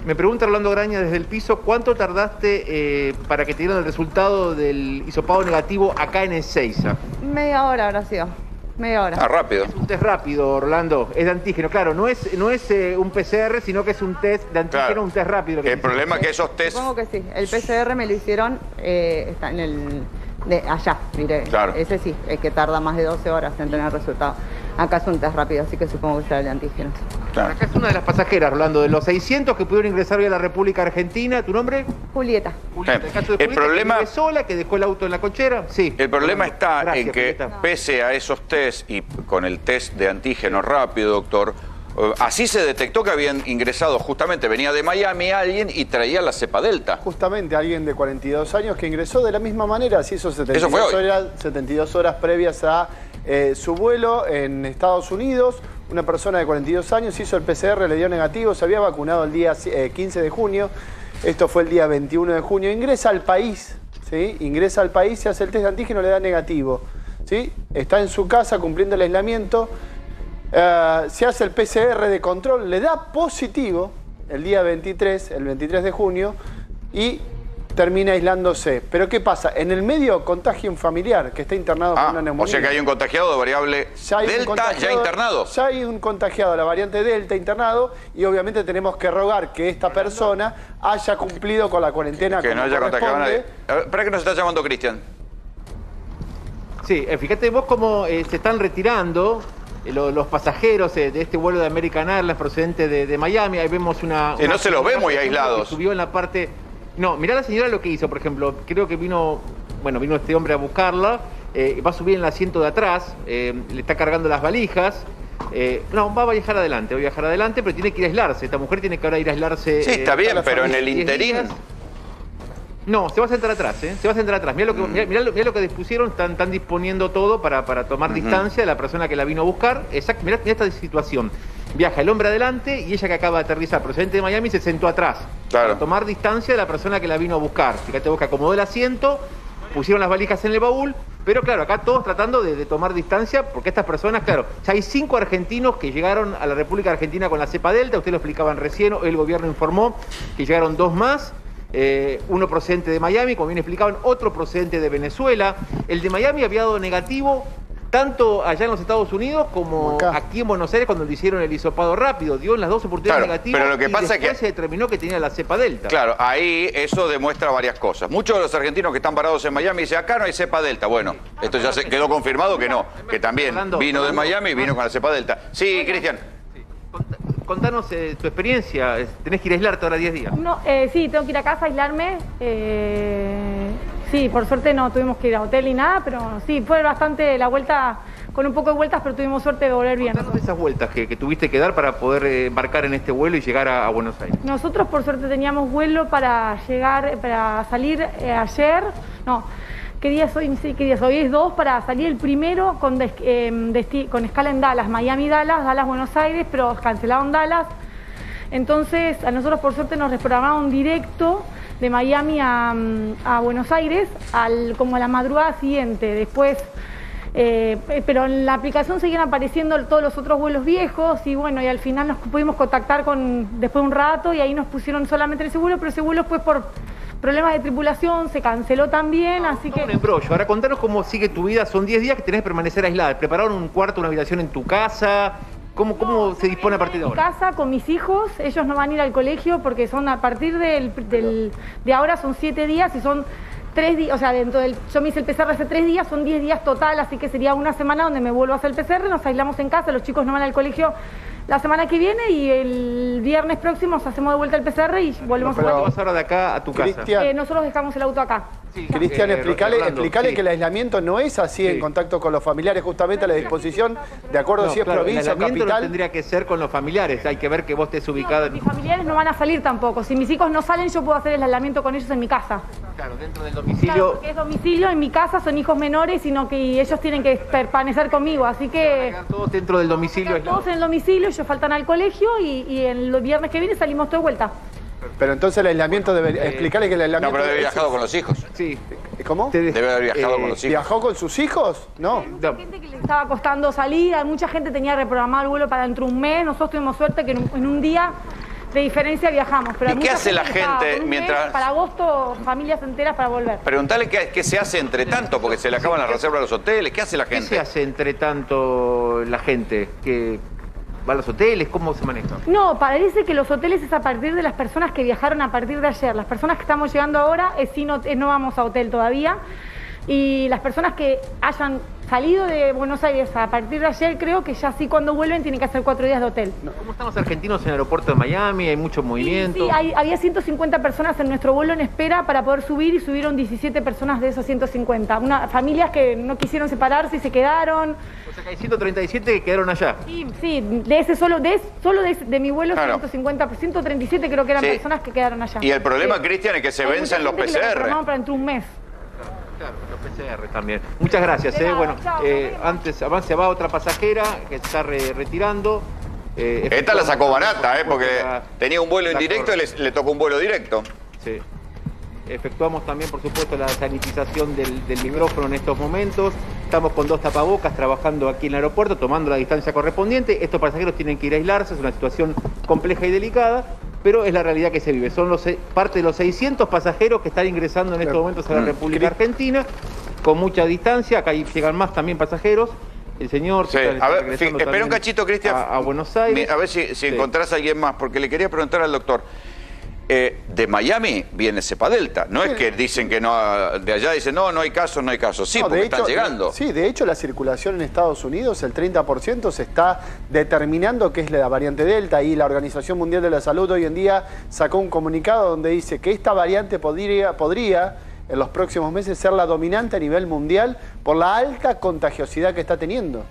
Me pregunta Orlando Graña desde el piso, ¿cuánto tardaste para que te dieran el resultado del hisopado negativo acá en Ezeiza? Media hora habrá sido. Media hora. Ah, rápido. Es un test rápido, Orlando. Es de antígeno. Claro, no es un PCR, sino que es un test de antígeno, claro. Un test rápido. El problema es que esos test... Supongo que sí. El PCR me lo hicieron, está en el... allá, mire. Claro. Ese sí, es que tarda más de 12 horas en tener resultado. Acá es un test rápido, así que supongo que será el de antígenos. Claro. Acá es una de las pasajeras, Orlando, de los 600 que pudieron ingresar hoy a la República Argentina. ¿Tu nombre? Julieta. Julieta. El caso de Julieta, problema... que vive sola, que dejó el auto en la cochera. Sí. El problema está Gracias, en que, Julieta. pese a esos test y con el test de antígeno rápido, doctor, así se detectó que habían ingresado, justamente venía de Miami alguien y traía la cepa Delta. Justamente alguien de 42 años que ingresó de la misma manera, se hizo 72 horas previas a su vuelo en Estados Unidos. Una persona de 42 años hizo el PCR, le dio negativo, se había vacunado el día 15 de junio. Esto fue el día 21 de junio. Ingresa al país, ¿sí? Ingresa al país, se hace el test de antígeno, le da negativo, ¿sí? Está en su casa cumpliendo el aislamiento. Se hace el PCR de control, le da positivo el día 23, el 23 de junio, y termina aislándose. Pero ¿qué pasa? En el medio contagia un familiar que está internado con una neumonía. O sea que hay un contagiado de variable Delta ya internado. Ya hay un contagiado de la variante Delta internado y obviamente tenemos que rogar que esta persona haya cumplido con la cuarentena. Que no haya contagiado a nadie. Espera que nos está llamando Cristian. Sí, fíjate vos cómo se están retirando los pasajeros de este vuelo de American Airlines procedente de Miami. Ahí vemos una no se los ve muy aislados. Subió en la parte... No, mirá la señora lo que hizo, por ejemplo. Creo que vino este hombre a buscarla. Va a subir en el asiento de atrás. Le está cargando las valijas. No, va a viajar adelante, pero tiene que ir a aislarse. Esta mujer tiene que ahora ir a aislarse. Sí, está bien, pero en el interín... No, se va a sentar atrás, Se va a sentar atrás. Mirá lo que dispusieron, están disponiendo todo para tomar distancia de la persona que la vino a buscar. Exacto, mirá esta situación. Viaja el hombre adelante y ella que acaba de aterrizar, procedente de Miami, se sentó atrás. Claro. Para tomar distancia de la persona que la vino a buscar. Fíjate vos que acomodó el asiento, pusieron las valijas en el baúl, pero claro, acá todos tratando de tomar distancia, porque estas personas, claro, ya hay 5 argentinos que llegaron a la República Argentina con la cepa Delta, ustedes lo explicaban recién, el gobierno informó que llegaron 2 más. Uno procedente de Miami, como bien explicaban, otro procedente de Venezuela. El de Miami había dado negativo tanto allá en los Estados Unidos como aquí en Buenos Aires cuando le hicieron el hisopado rápido. Dio en las 2 oportunidades negativas, pero lo que pasa es que se determinó que tenía la cepa Delta. Claro, ahí eso demuestra varias cosas. Muchos de los argentinos que están parados en Miami dicen, acá no hay cepa Delta. Bueno, esto ya se quedó confirmado que no, que también vino de Miami y vino con la cepa Delta. Sí, Cristian. Contanos tu experiencia. Tenés que ir a aislarte ahora 10 días. No, sí, tengo que ir a casa a aislarme. Sí, por suerte no tuvimos que ir a hotel ni nada, pero sí, fue bastante la vuelta, con un poco de vueltas, pero tuvimos suerte de volver bien. Contanos de esas vueltas que tuviste que dar para poder embarcar en este vuelo y llegar a Buenos Aires. Nosotros por suerte teníamos vuelo para salir ayer, no. ¿Qué día es hoy? Sí, ¿qué día es hoy? Es 2 para salir el primero con escala en Dallas, Miami-Dallas, Dallas-Buenos Aires, pero cancelaron Dallas. Entonces, a nosotros por suerte nos reprogramaron directo de Miami a Buenos Aires como a la madrugada siguiente. Después, pero en la aplicación seguían apareciendo todos los otros vuelos viejos y bueno, y al final nos pudimos contactar después de un rato y ahí nos pusieron solamente ese vuelo, pero ese vuelo después por problemas de tripulación se canceló también, así que... Un embrollo. Ahora contanos cómo sigue tu vida. Son 10 días que tenés que permanecer aislada. ¿Prepararon un cuarto, una habitación en tu casa? ¿Cómo se dispone a partir de ahora? En mi casa con mis hijos. Ellos no van a ir al colegio porque son a partir de ahora son 7 días y son 3 días, o sea, yo me hice el PCR hace 3 días, son 10 días total, así que sería una semana donde me vuelvo a hacer el PCR, nos aislamos en casa, los chicos no van al colegio la semana que viene y el viernes próximo nos hacemos de vuelta el PCR y volvemos a... ¿Cuánto vas ahora de acá a tu casa? Nosotros dejamos el auto acá. Sí, Cristian, explícale que el aislamiento no es así en contacto con los familiares, justamente a la disposición, de acuerdo si es provincia o capital. No tendría que ser con los familiares, hay que ver que vos estés ubicado. Mis familiares no van a salir tampoco, si mis hijos no salen yo puedo hacer el aislamiento con ellos en mi casa. Claro, dentro del domicilio. Claro, porque es domicilio, en mi casa son hijos menores, sino que ellos tienen que permanecer conmigo, así que... Todos dentro del domicilio. Todos en el domicilio, ellos faltan al colegio y el viernes que viene salimos todos de vuelta. Pero entonces el aislamiento debe... explicarle que el aislamiento... No, pero debe haber viajado con los hijos. Sí. ¿Cómo? Debe haber viajado con los hijos. ¿Viajó con sus hijos? No. Hay gente que le estaba costando salir, mucha gente tenía reprogramado el vuelo para dentro de un mes. Nosotros tuvimos suerte que en un día de diferencia viajamos. Pero ¿Y qué hace la gente mientras...? Para agosto, familias enteras para volver. Preguntale qué se hace entre tanto, porque se le acaban las reservas a los hoteles. ¿Qué hace la gente? ¿Qué se hace entre tanto la gente? ¿Que va a los hoteles? ¿Cómo se maneja? No, parece que los hoteles es a partir de las personas que viajaron a partir de ayer. Las personas que estamos llegando ahora, no vamos a hotel todavía. Y las personas que hayan salido de Buenos Aires a partir de ayer, creo que ya sí cuando vuelven tienen que hacer 4 días de hotel. ¿Cómo están los argentinos en el aeropuerto de Miami? ¿Hay mucho movimiento? Sí, había 150 personas en nuestro vuelo en espera para poder subir y subieron 17 personas de esos 150. Familias que no quisieron separarse y se quedaron. O sea que hay 137 que quedaron allá. Sí, de ese de mi vuelo, claro. 137 creo que eran personas que quedaron allá. Y el problema, Cristian, es que se vencen los PCR. Para dentro de un mes. Claro, los PCR también. Muchas gracias. Bueno, antes se va otra pasajera que se está retirando. Esta la sacó barata, porque tenía un vuelo indirecto y le tocó un vuelo directo. Sí. Efectuamos también, por supuesto, la sanitización del micrófono en estos momentos. Estamos con 2 tapabocas trabajando aquí en el aeropuerto, tomando la distancia correspondiente. Estos pasajeros tienen que ir a aislarse, es una situación compleja y delicada, pero es la realidad que se vive. Son parte de los 600 pasajeros que están ingresando en estos momentos a la República Argentina, con mucha distancia. Acá llegan más también pasajeros. El señor... Sí. A ver, espera un cachito, Cristian. A Buenos Aires. A ver si encontrás a alguien más, porque le quería preguntar al doctor. De Miami viene cepa delta. No es que dicen que no, de allá dicen no hay casos, no hay casos. Sí, porque están llegando. Sí, de hecho la circulación en Estados Unidos, el 30% se está determinando que es la variante delta, y la Organización Mundial de la Salud hoy en día sacó un comunicado donde dice que esta variante podría en los próximos meses ser la dominante a nivel mundial por la alta contagiosidad que está teniendo.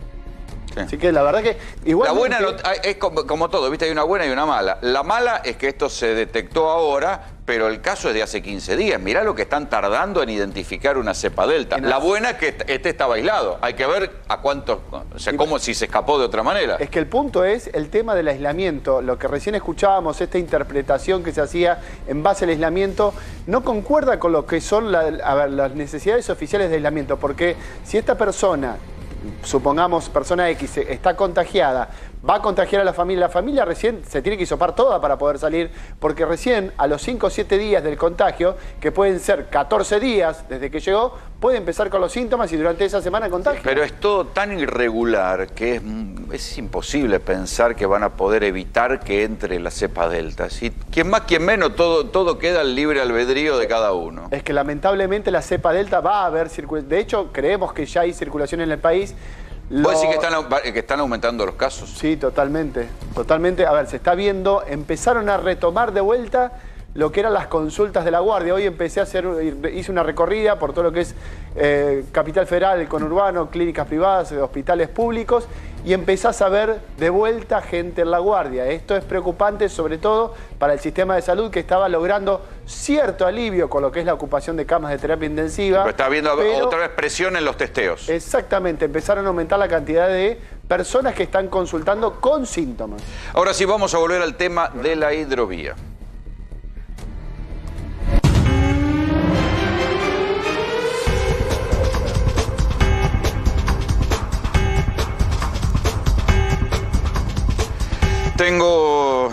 Sí. Así que la verdad que... La buena es como todo, ¿viste? Hay una buena y una mala. La mala es que esto se detectó ahora, pero el caso es de hace 15 días. Mirá lo que están tardando en identificar una cepa delta. La buena es que este estaba aislado. Hay que ver a cuántos... O sea, cómo si se escapó de otra manera. Es que el punto es el tema del aislamiento. Lo que recién escuchábamos, esta interpretación que se hacía en base al aislamiento, no concuerda con lo que son las necesidades oficiales de aislamiento. Porque si esta persona... supongamos persona X está contagiada, va a contagiar a la familia recién se tiene que hisopar toda para poder salir, porque recién a los 5 o 7 días del contagio, que pueden ser 14 días desde que llegó, puede empezar con los síntomas y durante esa semana contagia. Pero es todo tan irregular que es imposible pensar que van a poder evitar que entre la cepa delta. ¿Sí? Quien más, quien menos, todo queda al libre albedrío de cada uno. Es que lamentablemente la cepa delta va a haber circulación. De hecho, creemos que ya hay circulación en el país. ¿Puede decir que están aumentando los casos? Sí, totalmente. Totalmente. A ver, se está viendo, empezaron a retomar de vuelta lo que eran las consultas de la Guardia. Hoy hice una recorrida por todo lo que es Capital Federal, el conurbano, clínicas privadas, hospitales públicos, y empezás a ver de vuelta gente en la Guardia. Esto es preocupante, sobre todo para el sistema de salud, que estaba logrando cierto alivio con lo que es la ocupación de camas de terapia intensiva. Pero está habiendo otra vez presión en los testeos. Exactamente, empezaron a aumentar la cantidad de personas que están consultando con síntomas. Ahora sí, vamos a volver al tema de la hidrovía. Tengo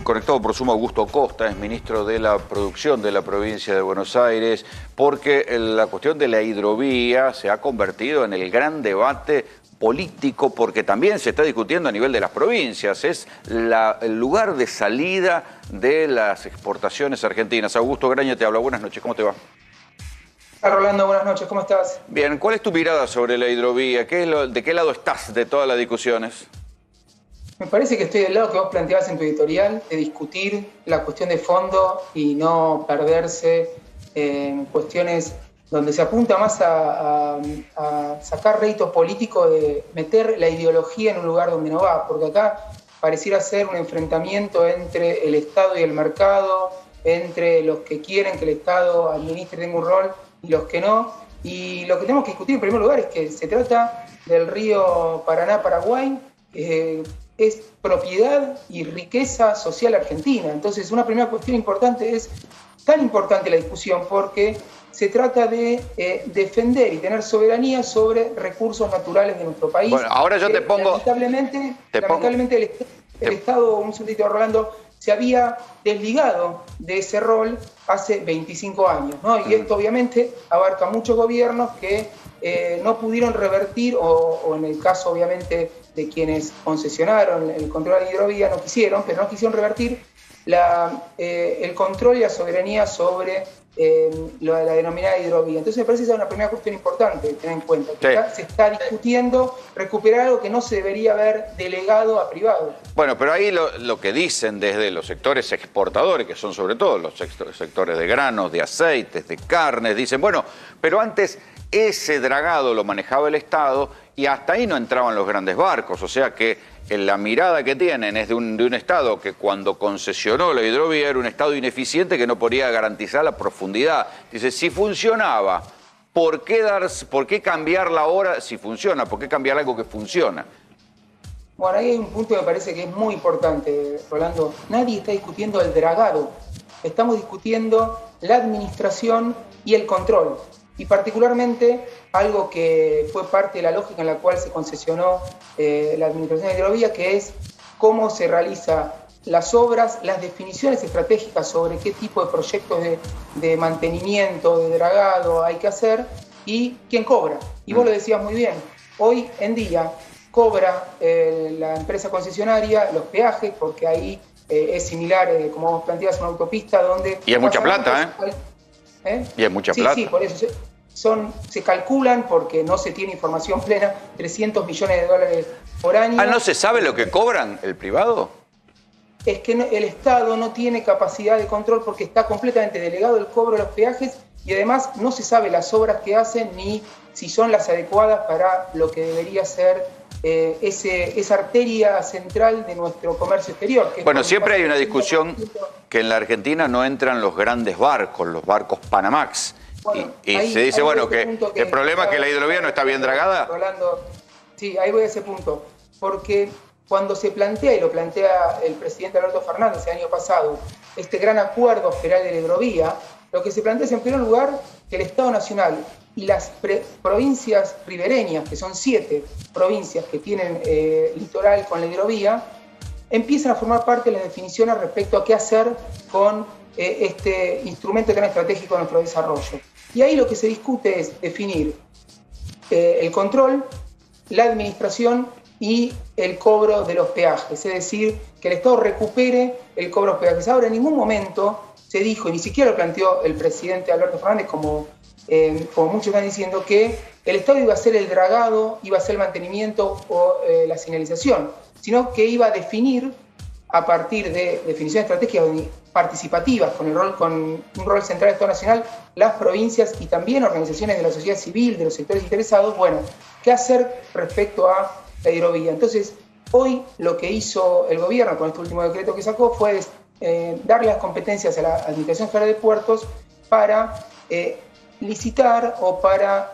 conectado por Zoom a Augusto Costa, es ministro de la Producción de la provincia de Buenos Aires, porque la cuestión de la hidrovía se ha convertido en el gran debate político, porque también se está discutiendo a nivel de las provincias. Es el lugar de salida de las exportaciones argentinas. Augusto Graña te habla. Buenas noches, ¿cómo te va? Rolando, buenas noches, ¿cómo estás? Bien, ¿cuál es tu mirada sobre la hidrovía? ¿De qué lado estás de todas las discusiones? Me parece que estoy del lado que vos planteabas en tu editorial, de discutir la cuestión de fondo y no perderse en cuestiones donde se apunta más a sacar réditos políticos, de meter la ideología en un lugar donde no va, porque acá pareciera ser un enfrentamiento entre el Estado y el mercado, entre los que quieren que el Estado administre, tenga un rol, y los que no. Y lo que tenemos que discutir en primer lugar es que se trata del río Paraná-Paraguay, es propiedad y riqueza social argentina. Entonces, una primera cuestión importante es, tan importante la discusión, porque se trata de defender y tener soberanía sobre recursos naturales de nuestro país. Bueno, ahora yo te pongo... Lamentablemente el Estado, un segundito, Rolando, se había desligado de ese rol hace 25 años, ¿no? Y esto obviamente abarca muchos gobiernos que no pudieron revertir, o en el caso obviamente de quienes concesionaron el control de la hidrovía, no quisieron revertir el control y la soberanía sobre la denominada hidrovía. Entonces me parece que esa es una primera cuestión importante de tener en cuenta. Que se está discutiendo recuperar algo que no se debería haber delegado a privado. Bueno, pero ahí lo que dicen desde los sectores exportadores, que son sobre todo los sectores de granos, de aceites, de carnes, dicen, bueno, pero antes ese dragado lo manejaba el Estado y hasta ahí no entraban los grandes barcos, o sea que la mirada que tienen es de un Estado que cuando concesionó la hidrovía era un Estado ineficiente que no podía garantizar la profundidad. Dice, si funcionaba, ¿por qué cambiarla ahora si funciona? ¿Por qué cambiar algo que funciona? Bueno, ahí hay un punto que me parece que es muy importante, Rolando. Nadie está discutiendo el dragado, estamos discutiendo la administración y el control. Y particularmente algo que fue parte de la lógica en la cual se concesionó la administración de hidrovía, que es cómo se realizan las obras, las definiciones estratégicas sobre qué tipo de proyectos de mantenimiento, de dragado hay que hacer y quién cobra. Y vos lo decías muy bien, hoy en día cobra la empresa concesionaria los peajes, porque ahí es similar, como vos planteabas, una autopista donde... Y es mucha plata, Y es mucha plata. Sí, por eso se calculan, porque no se tiene información plena, 300 millones de dólares por año. ¿No se sabe lo que cobran el privado? Es que el Estado no tiene capacidad de control porque está completamente delegado el cobro de los peajes y además no se sabe las obras que hacen ni si son las adecuadas para lo que debería ser esa arteria central de nuestro comercio exterior. Bueno, siempre hay una discusión que en la Argentina no entran los grandes barcos, los barcos Panamax. Bueno, y se dice, bueno, que el problema es que la hidrovía no está bien dragada. Rolando, sí, ahí voy a ese punto. Porque cuando se plantea, y lo plantea el presidente Alberto Fernández el año pasado, este gran acuerdo federal de la hidrovía, lo que se plantea es, en primer lugar, que el Estado Nacional y las provincias ribereñas, que son 7 provincias que tienen litoral con la hidrovía, empiezan a formar parte de las definiciones respecto a qué hacer con este instrumento tan estratégico de nuestro desarrollo. Y ahí lo que se discute es definir el control, la administración y el cobro de los peajes, es decir, que el Estado recupere el cobro de los peajes. Ahora, en ningún momento se dijo, y ni siquiera lo planteó el presidente Alberto Fernández, como muchos están diciendo, que el Estado iba a hacer el dragado, iba a hacer el mantenimiento o la señalización, sino que iba a definir, a partir de definiciones estratégicas participativas, con un rol central del Estado Nacional, las provincias y también organizaciones de la sociedad civil, de los sectores interesados, bueno, qué hacer respecto a la hidrovía. Entonces, hoy lo que hizo el gobierno con este último decreto que sacó fue darle las competencias a la Administración Federal de Puertos para licitar o para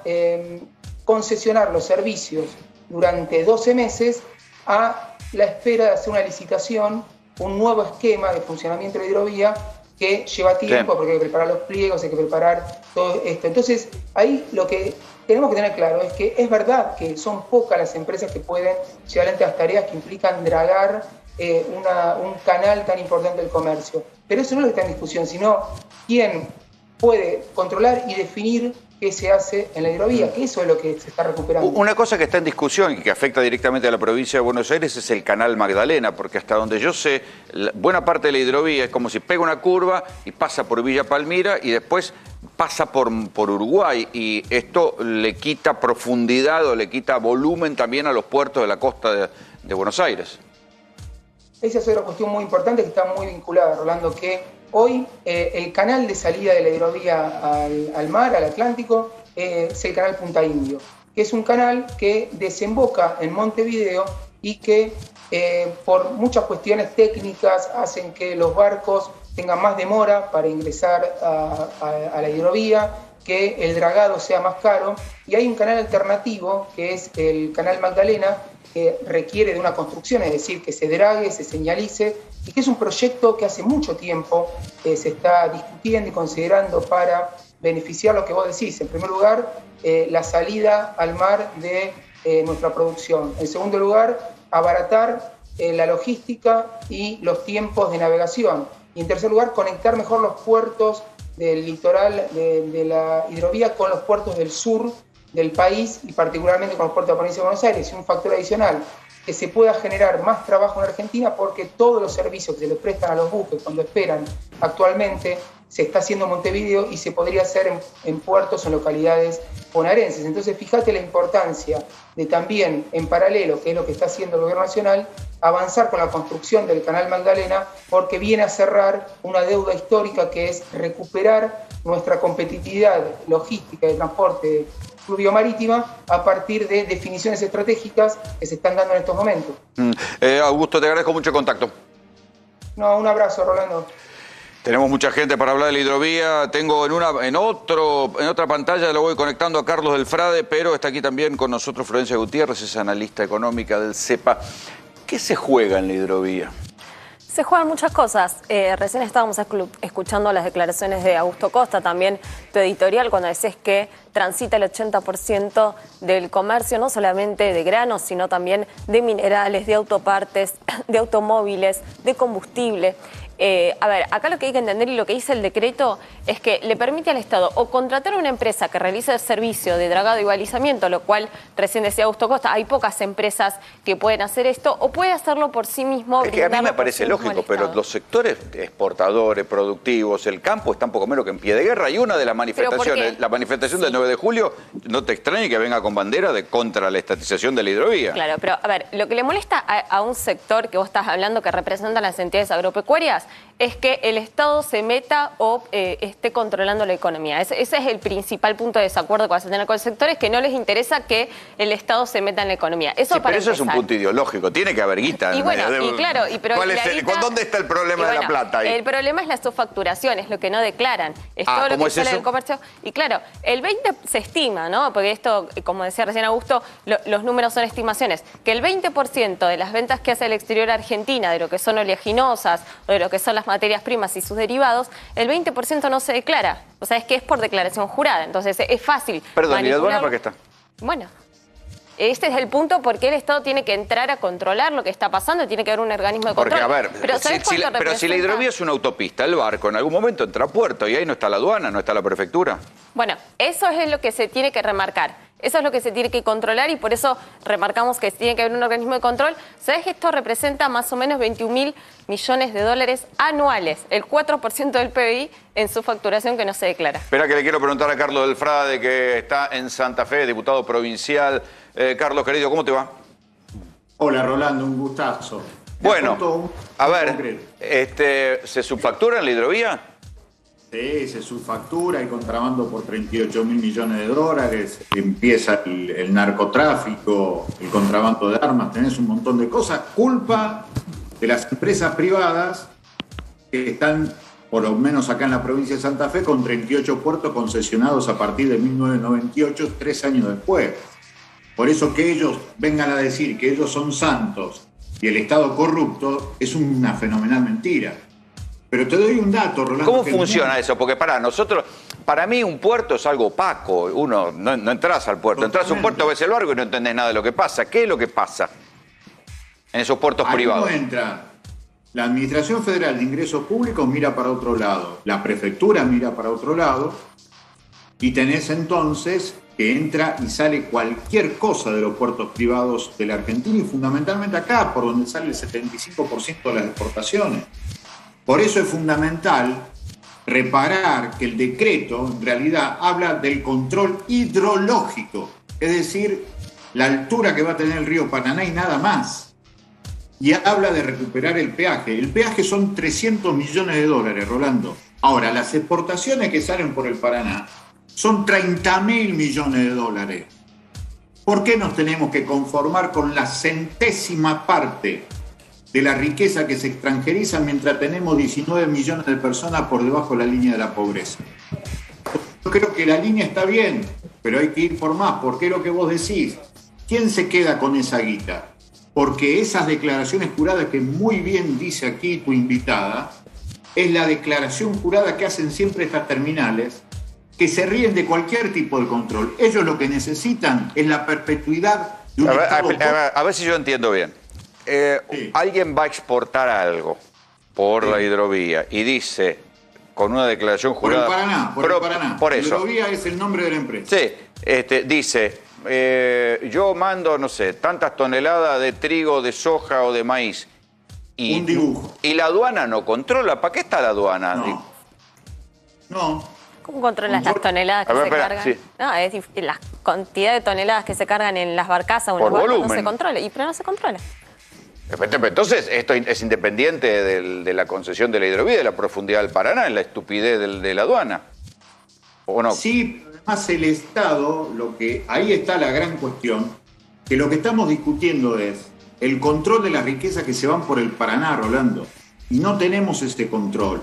concesionar los servicios durante 12 meses a la espera de hacer una licitación, un nuevo esquema de funcionamiento de la hidrovía que lleva tiempo, porque hay que preparar los pliegos, hay que preparar todo esto. Entonces, ahí lo que tenemos que tener claro es que es verdad que son pocas las empresas que pueden llevar adelante las tareas que implican dragar un canal tan importante del comercio. Pero eso no es lo que está en discusión, sino quién puede controlar y definir qué se hace en la hidrovía, que eso es lo que se está recuperando. Una cosa que está en discusión y que afecta directamente a la provincia de Buenos Aires es el canal Magdalena, porque hasta donde yo sé, buena parte de la hidrovía es como si pega una curva y pasa por Villa Palmira y después pasa por Uruguay, y esto le quita profundidad o le quita volumen también a los puertos de la costa de Buenos Aires. Esa es otra cuestión muy importante que está muy vinculada, Rolando, que hoy el canal de salida de la hidrovía al mar, al Atlántico, es el canal Punta Indio, que es un canal que desemboca en Montevideo y que por muchas cuestiones técnicas hacen que los barcos tengan más demora para ingresar a la hidrovía, que el dragado sea más caro, y hay un canal alternativo que es el canal Magdalena, que requiere de una construcción, es decir, que se drague, se señalice, y que es un proyecto que hace mucho tiempo se está discutiendo y considerando para beneficiar lo que vos decís. En primer lugar, la salida al mar de nuestra producción. En segundo lugar, abaratar la logística y los tiempos de navegación. Y en tercer lugar, conectar mejor los puertos del litoral de la hidrovía con los puertos del sur del país y particularmente con los puertos de la provincia de Buenos Aires. Y un factor adicional, que se pueda generar más trabajo en Argentina porque todos los servicios que se les prestan a los buques cuando esperan actualmente se está haciendo en Montevideo y se podría hacer en puertos o en localidades bonaerenses. Entonces, fíjate la importancia de también, en paralelo, que es lo que está haciendo el Gobierno Nacional, avanzar con la construcción del Canal Magdalena, porque viene a cerrar una deuda histórica que es recuperar nuestra competitividad logística de transporte fluvio-marítima a partir de definiciones estratégicas que se están dando en estos momentos. Augusto, te agradezco mucho el contacto. No, un abrazo, Rolando. Tenemos mucha gente para hablar de la hidrovía. Tengo en otra pantalla, lo voy conectando a Carlos del Frade, pero está aquí también con nosotros Florencia Gutiérrez, es analista económica del CEPA. ¿Qué se juega en la hidrovía? Se juegan muchas cosas. Recién estábamos escuchando las declaraciones de Augusto Costa, también tu editorial, cuando decís que transita el 80% del comercio, no solamente de granos, sino también de minerales, de autopartes, de automóviles, de combustible. A ver, acá lo que hay que entender y lo que dice el decreto es que le permite al Estado o contratar a una empresa que realice el servicio de dragado y balizamiento, lo cual recién decía Augusto Costa, hay pocas empresas que pueden hacer esto, o puede hacerlo por sí mismo. Es que a mí me parece lógico, pero los sectores exportadores, productivos, el campo están poco menos que en pie de guerra, y una de las manifestaciones, la manifestación del 9 de julio, no te extrañe que venga con bandera de contra la estatización de la hidrovía. Claro, pero a ver, lo que le molesta a un sector que vos estás hablando que representan las entidades agropecuarias es que el Estado se meta o esté controlando la economía. Ese es el principal punto de desacuerdo que vas a tener con el sector, es que no les interesa que el Estado se meta en la economía. Eso sí, pero eso es un punto ideológico, tiene que haber guita. Y bueno, y claro, pero ¿dónde está el problema de la plata ahí? El problema es la subfacturación, es lo que no declaran. Es todo lo que sale del comercio. Y claro, el 20 se estima, ¿no? Porque esto, como decía recién Augusto, los números son estimaciones, que el 20% de las ventas que hace el exterior Argentina, de lo que son oleaginosas o de lo que son las materias primas y sus derivados, el 20% no se declara. O sea, es que es por declaración jurada. Entonces, es fácil. Perdón, ¿y la aduana para qué está? Bueno, este es el punto porque el Estado tiene que entrar a controlar lo que está pasando y tiene que haber un organismo de control. Porque, a ver, pero si la hidrovía es una autopista, el barco en algún momento entra a puerto y ahí no está la aduana, no está la prefectura. Bueno, eso es lo que se tiene que remarcar. Eso es lo que se tiene que controlar y por eso remarcamos que tiene que haber un organismo de control. ¿Sabés que esto representa más o menos 21.000 millones de dólares anuales? El 4% del PBI en su facturación que no se declara. Espera que le quiero preguntar a Carlos del Frade, que está en Santa Fe, diputado provincial. Carlos, querido, ¿cómo te va? Hola, Rolando, un gustazo. Bueno, a ver, ¿se subfactura en la hidrovía? Sí, se subfactura, hay contrabando por 38.000 millones de dólares, empieza el narcotráfico, el contrabando de armas, tenés un montón de cosas. Culpa de las empresas privadas que están, por lo menos acá en la provincia de Santa Fe, con 38 puertos concesionados a partir de 1998, 3 años después. Por eso que ellos vengan a decir que ellos son santos y el Estado corrupto es una fenomenal mentira. Pero te doy un dato, Rolando. ¿Cómo funciona eso? Porque para mí un puerto es algo opaco. Uno no entras al puerto. Entras a un puerto, ves el barco y no entendés nada de lo que pasa. ¿Qué es lo que pasa en esos puertos privados? Ahí no entra. La Administración Federal de Ingresos Públicos mira para otro lado. La prefectura mira para otro lado. Y tenés entonces que entra y sale cualquier cosa de los puertos privados de la Argentina y fundamentalmente acá, por donde sale el 75% de las exportaciones. Por eso es fundamental reparar que el decreto en realidad habla del control hidrológico, es decir, la altura que va a tener el río Paraná y nada más. Y habla de recuperar el peaje. El peaje son 300 millones de dólares, Rolando. Ahora, las exportaciones que salen por el Paraná son 30.000 millones de dólares. ¿Por qué nos tenemos que conformar con la centésima parte de la riqueza que se extranjeriza mientras tenemos 19 millones de personas por debajo de la línea de la pobreza? Yo creo que la línea está bien, pero hay que ir por más, porque es lo que vos decís. ¿Quién se queda con esa guita? Porque esas declaraciones juradas que muy bien dice aquí tu invitada, es la declaración jurada que hacen siempre estas terminales, que se ríen de cualquier tipo de control. Ellos lo que necesitan es la perpetuidad de un Estado. A ver si yo entiendo bien. alguien va a exportar algo por la hidrovía y dice, con una declaración jurada... Por el Paraná. Por eso. Hidrovía es el nombre de la empresa. Sí, dice, yo mando, no sé, tantas toneladas de trigo, de soja o de maíz. Un dibujo. Y la aduana no controla. ¿Para qué está la aduana? No. ¿Cómo controlas las toneladas que se cargan? Sí. No, es la cantidad de toneladas que se cargan en las barcazas o en los barcos no se controla. Pero no se controla. Entonces, esto es independiente de la concesión de la hidrovía, de la profundidad del Paraná, en la estupidez de la aduana. ¿O no? Sí, pero además el Estado, ahí está la gran cuestión, que lo que estamos discutiendo es el control de las riquezas que se van por el Paraná, Rolando. Y no tenemos este control.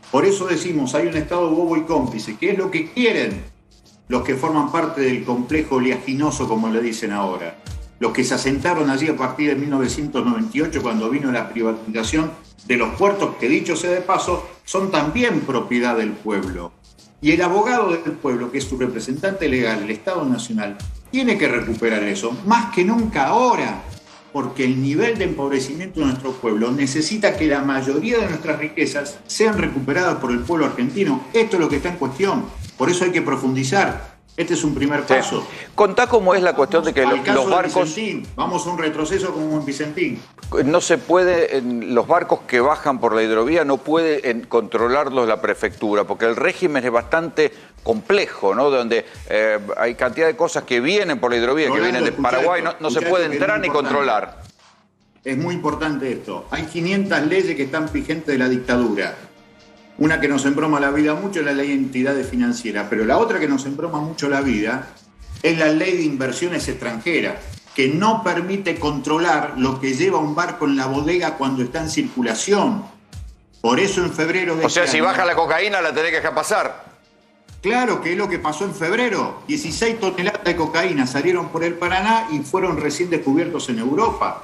Por eso decimos, hay un Estado bobo y cómplice, que es lo que quieren los que forman parte del complejo oleaginoso, como le dicen ahora. Los que se asentaron allí a partir de 1998, cuando vino la privatización de los puertos, que dicho sea de paso, son también propiedad del pueblo. Y el abogado del pueblo, que es su representante legal, el Estado Nacional, tiene que recuperar eso, más que nunca ahora, porque el nivel de empobrecimiento de nuestro pueblo necesita que la mayoría de nuestras riquezas sean recuperadas por el pueblo argentino. Esto es lo que está en cuestión. Por eso hay que profundizar. Este es un primer paso. Sí. Contá cómo es la cuestión de que los barcos... Vamos a un retroceso como en Vicentín. No se puede, los barcos que bajan por la hidrovía no puede controlarlos la prefectura, porque el régimen es bastante complejo, ¿no? Donde hay cantidad de cosas que vienen por la hidrovía, que vienen de Paraguay, no se puede entrar ni controlar. Es muy importante esto. Hay 500 leyes que están vigentes de la dictadura. Una que nos embroma la vida mucho es la ley de entidades financieras, pero la otra que nos embroma mucho la vida es la ley de inversiones extranjeras, que no permite controlar lo que lleva un barco en la bodega cuando está en circulación. Por eso en febrero de O sea, si baja la cocaína la tenés que dejar pasar. Claro, que es lo que pasó en febrero. 16 toneladas de cocaína salieron por el Paraná y fueron recién descubiertos en Europa.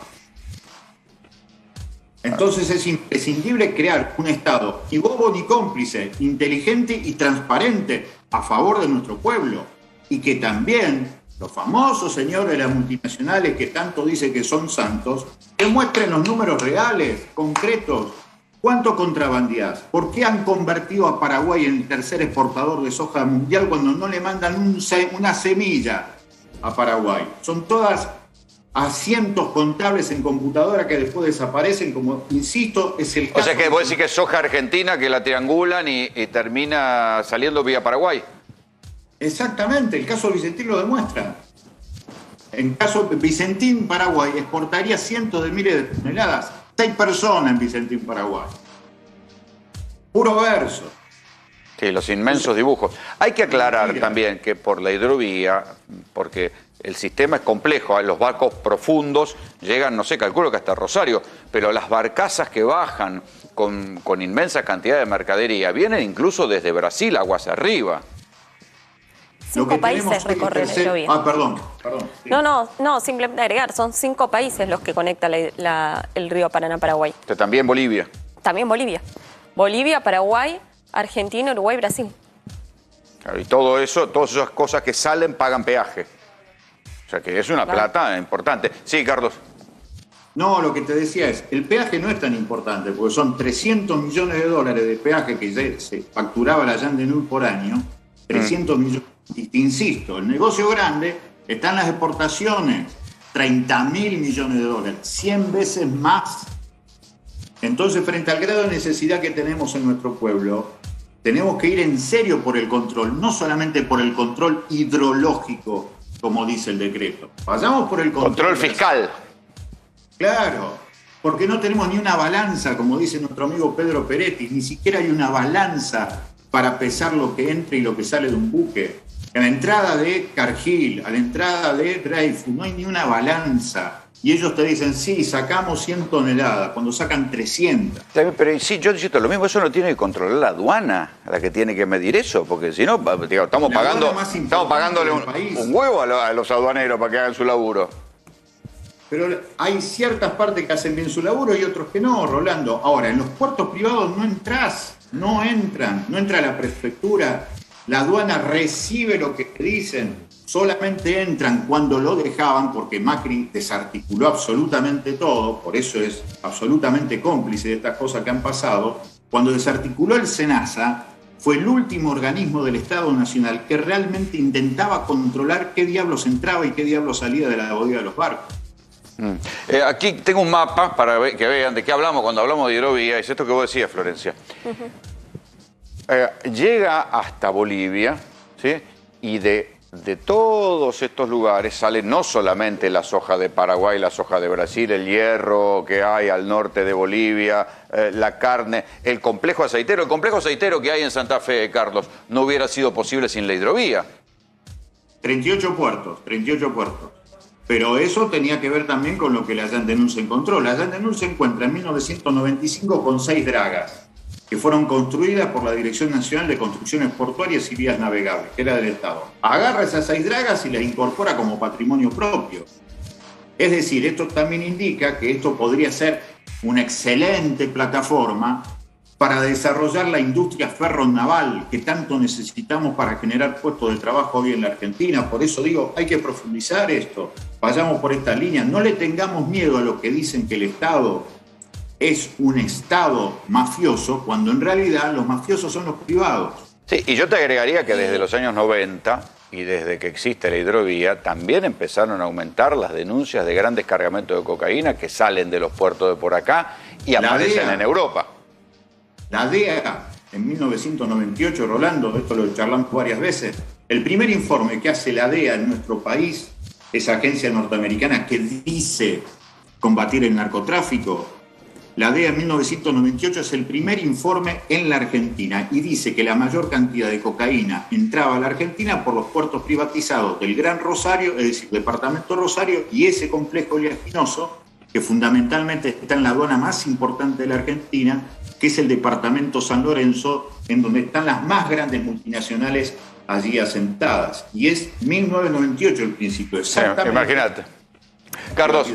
Entonces es imprescindible crear un Estado ni bobo ni cómplice, inteligente y transparente a favor de nuestro pueblo. Y que también los famosos señores de las multinacionales que tanto dicen que son santos, demuestren los números reales, concretos. ¿Cuánto contrabandeás? ¿Por qué han convertido a Paraguay en el tercer exportador de soja mundial cuando no le mandan una semilla a Paraguay? Son todas asientos contables en computadora que después desaparecen, como insisto, es el caso. O sea que vos decís que es soja argentina que la triangulan y termina saliendo vía Paraguay. Exactamente, el caso Vicentín lo demuestra. En caso Vicentín, Paraguay exportaría cientos de miles de toneladas. 6 personas en Vicentín, Paraguay. Puro verso. Sí, los inmensos dibujos. Hay que aclarar también que por la hidrovía, porque el sistema es complejo, los barcos profundos llegan, no sé, calculo que hasta Rosario, pero las barcazas que bajan con inmensa cantidad de mercadería vienen incluso desde Brasil, aguas arriba. 5 países recorren la hidrovía. Perdón. Sí. No, simplemente agregar, son 5 países los que conectan el río Paraná-Paraguay. También Bolivia. También Bolivia. Bolivia, Paraguay, Argentina, Uruguay, Brasil. Claro, y todo eso, todas esas cosas que salen pagan peaje. O sea que es una plata importante. Sí, Carlos. No, lo que te decía es, el peaje no es tan importante, porque son 300 millones de dólares de peaje que se facturaba la Yandenur por año, 300 millones. Y te insisto, el negocio grande está en las exportaciones, 30.000 millones de dólares, 100 veces más. Entonces, frente al grado de necesidad que tenemos en nuestro pueblo, tenemos que ir en serio por el control, no solamente por el control hidrológico, como dice el decreto. Vayamos por el control fiscal. Claro, porque no tenemos ni una balanza, como dice nuestro amigo Pedro Peretti, ni siquiera hay una balanza para pesar lo que entra y lo que sale de un buque. A la entrada de Cargill, a la entrada de Dreyfus, no hay ni una balanza. Y ellos te dicen, sí, sacamos 100 toneladas, cuando sacan 300. Pero sí, yo insisto, lo mismo, eso no tiene que controlar la aduana, la que tiene que medir eso, porque si no, estamos pagándole un huevo a los aduaneros para que hagan su laburo. Pero hay ciertas partes que hacen bien su laburo y otros que no, Rolando. Ahora, en los puertos privados no entras, no entra la prefectura, la aduana recibe lo que te dicen, solamente entran cuando lo dejaban, porque Macri desarticuló absolutamente todo, por eso es absolutamente cómplice de estas cosas que han pasado. Cuando desarticuló el SENASA, fue el último organismo del Estado Nacional que realmente intentaba controlar qué diablos entraba y qué diablos salía de la bodega de los barcos. Aquí tengo un mapa para que vean de qué hablamos cuando hablamos de hidrovía. Es esto que vos decías, Florencia. Llega hasta Bolivia, ¿sí? Y de todos estos lugares sale no solamente la soja de Paraguay, la soja de Brasil, el hierro que hay al norte de Bolivia, la carne, el complejo aceitero. El complejo aceitero que hay en Santa Fe, Carlos, no hubiera sido posible sin la hidrovía. 38 puertos. Pero eso tenía que ver también con lo que la Yandenun se encontró. La Yandenun se encuentra en 1995 con 6 dragas que fueron construidas por la Dirección Nacional de Construcciones Portuarias y Vías Navegables, que era del Estado. Agarra esas 6 dragas y las incorpora como patrimonio propio. Es decir, esto también indica que esto podría ser una excelente plataforma para desarrollar la industria ferronaval que tanto necesitamos para generar puestos de trabajo hoy en la Argentina. Por eso digo, hay que profundizar esto. Vayamos por esta línea. No le tengamos miedo a lo que dicen que el Estado es un Estado mafioso, cuando en realidad los mafiosos son los privados. Sí, y yo te agregaría que desde los años 90 y desde que existe la hidrovía, también empezaron a aumentar las denuncias de grandes cargamentos de cocaína que salen de los puertos de por acá y aparecen en Europa. La DEA, en 1998, Rolando, esto lo charlamos varias veces, el primer informe que hace la DEA en nuestro país, esa agencia norteamericana que dice combatir el narcotráfico, la DEA en 1998 es el primer informe en la Argentina y dice que la mayor cantidad de cocaína entraba a la Argentina por los puertos privatizados del Gran Rosario, es decir, departamento Rosario, y ese complejo oleaginoso, que fundamentalmente está en la aduana más importante de la Argentina, que es el departamento San Lorenzo, en donde están las más grandes multinacionales allí asentadas. Y es 1998 el principio, exactamente. Imagínate. Carlos,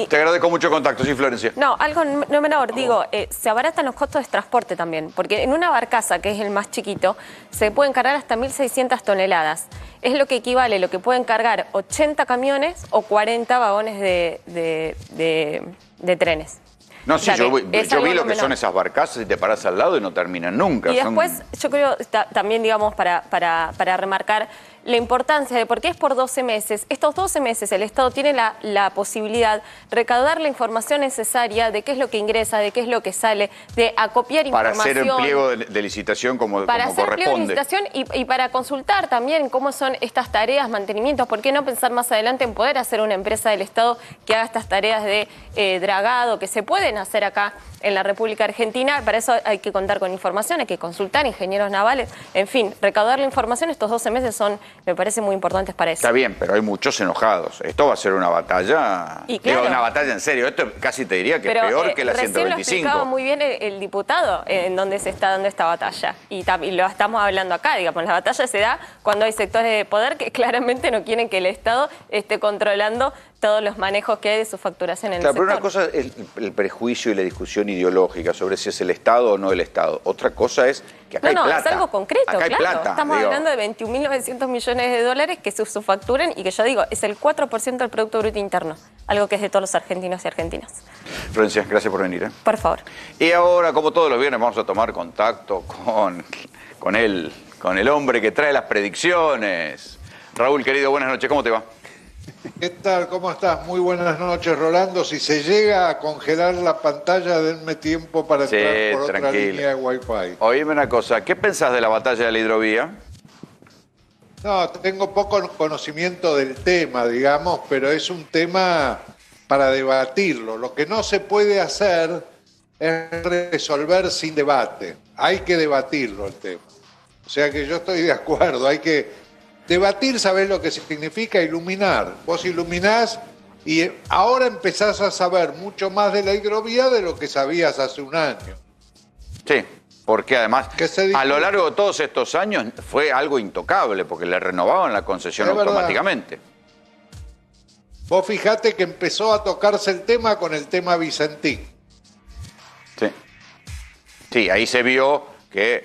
te agradezco mucho el contacto, sí, Florencia. No, algo no menor, digo, se abaratan los costos de transporte también, porque en una barcaza, que es el más chiquito, se pueden cargar hasta 1.600 toneladas. Es lo que equivale, lo que pueden cargar 80 camiones o 40 vagones de trenes. No, sí, yo vi lo que son esas barcazas y te parás al lado y no terminan nunca. Y después, yo creo, también, digamos, para remarcar la importancia de por qué es por 12 meses. Estos 12 meses el Estado tiene la posibilidad de recaudar la información necesaria de qué es lo que ingresa, de qué es lo que sale, de acopiar información. Para hacer el pliego de licitación como para hacer corresponde. Pliego de licitación y para consultar también cómo son estas tareas, mantenimientos. ¿Por qué no pensar más adelante en poder hacer una empresa del Estado que haga estas tareas de dragado, que se pueden hacer acá en la República Argentina? Para eso hay que contar con información, hay que consultar ingenieros navales, en fin, recaudar la información. Estos 12 meses me parece muy importantes para eso. Está bien, pero hay muchos enojados. Esto va a ser una batalla, claro, una batalla en serio. Esto casi te diría que es peor que la 125. Recién lo explicaba muy bien el diputado en dónde se está dando esta batalla. Y lo estamos hablando acá, digamos, la batalla se da cuando hay sectores de poder que claramente no quieren que el Estado esté controlando todos los manejos que hay de su facturación en el sector. Pero una cosa es el prejuicio y la discusión ideológica sobre si es el Estado o no el Estado. Otra cosa es que acá hay plata. Es algo concreto, acá claro. Hay plata, estamos hablando de 21.900 millones de dólares que se subfacturen y que yo digo, es el 4% del Producto Bruto Interno, algo que es de todos los argentinos y argentinas. Florencia, gracias por venir. Por favor. Y ahora, como todos los viernes, vamos a tomar contacto con el hombre que trae las predicciones. Raúl, querido, buenas noches, ¿cómo te va? ¿Qué tal? ¿Cómo estás? Muy buenas noches, Rolando. Si se llega a congelar la pantalla, denme tiempo para entrar por otra línea de Wi-Fi. Oíme una cosa, ¿qué pensás de la batalla de la hidrovía? No, tengo poco conocimiento del tema, digamos, pero es un tema para debatirlo. Lo que no se puede hacer es resolver sin debate. Hay que debatirlo el tema. O sea que yo estoy de acuerdo, hay que debatir, sabés lo que significa iluminar. Vos iluminás y ahora empezás a saber mucho más de la hidrovía de lo que sabías hace un año. Sí, porque además a lo largo de todos estos años fue algo intocable, porque le renovaban la concesión automáticamente. Vos fijate que empezó a tocarse el tema con el tema Vicentín. Sí. Sí, ahí se vio que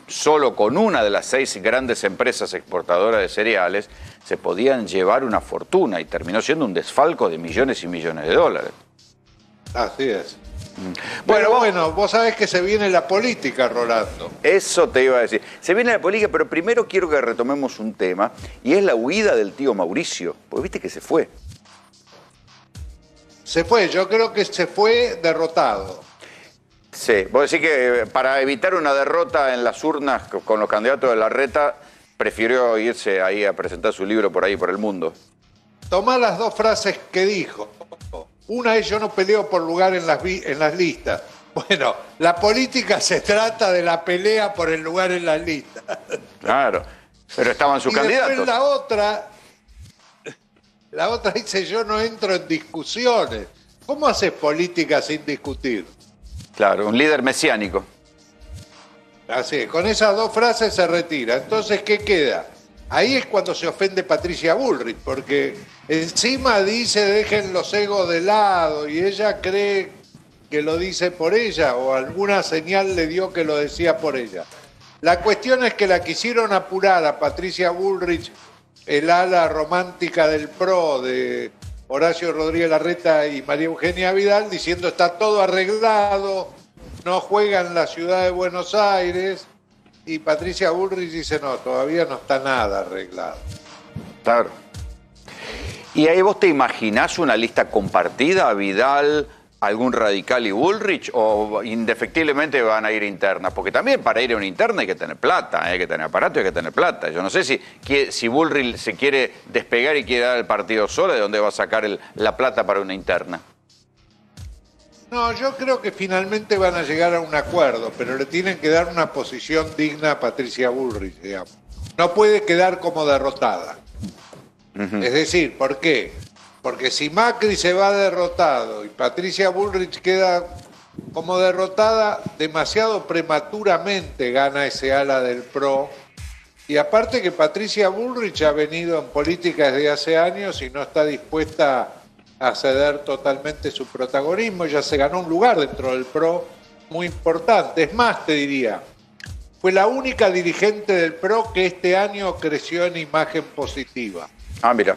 solo con una de las 6 grandes empresas exportadoras de cereales se podían llevar una fortuna y terminó siendo un desfalco de millones y millones de dólares. Así es. Bueno, vos sabés que se viene la política, Rolando. Eso te iba a decir. Se viene la política, pero primero quiero que retomemos un tema, y es la huida del tío Mauricio, porque viste que se fue. Se fue, yo creo que se fue derrotado. Sí, vos decís que para evitar una derrota en las urnas con los candidatos de Larreta, prefirió irse ahí a presentar su libro por ahí, por el mundo. Tomá las 2 frases que dijo. Una es: yo no peleo por lugar en las listas. Bueno, la política se trata de la pelea por el lugar en las listas. Claro, pero estaban sus candidatos. Después la otra dice: yo no entro en discusiones. ¿Cómo haces política sin discutir? Claro, un líder mesiánico. Así es, con esas 2 frases se retira. Entonces, ¿qué queda? Ahí es cuando se ofende Patricia Bullrich, porque encima dice: dejen los egos de lado, y ella cree que lo dice por ella, o alguna señal le dio que lo decía por ella. La cuestión es que la quisieron apurar a Patricia Bullrich, el ala romántica del PRO de Horacio Rodríguez Larreta y María Eugenia Vidal, diciendo: está todo arreglado, no juega en la ciudad de Buenos Aires. Y Patricia Bullrich dice: no, todavía no está nada arreglado. Claro. ¿Y ahí vos te imaginás una lista compartida, Vidal, algún radical y Bullrich, o indefectiblemente van a ir internas? Porque también para ir a una interna hay que tener plata, hay que tener aparato y hay que tener plata. Yo no sé si Bullrich se quiere despegar y quiere dar el partido solo, ¿de dónde va a sacar la plata para una interna? No, yo creo que finalmente van a llegar a un acuerdo, pero le tienen que dar una posición digna a Patricia Bullrich, digamos. No puede quedar como derrotada. Es decir, ¿por qué? Porque si Macri se va derrotado y Patricia Bullrich queda como derrotada, demasiado prematuramente gana ese ala del PRO. Y aparte que Patricia Bullrich ha venido en política desde hace años y no está dispuesta a ceder totalmente su protagonismo. Ya se ganó un lugar dentro del PRO muy importante. Es más, te diría, fue la única dirigente del PRO que este año creció en imagen positiva. Ah, mira.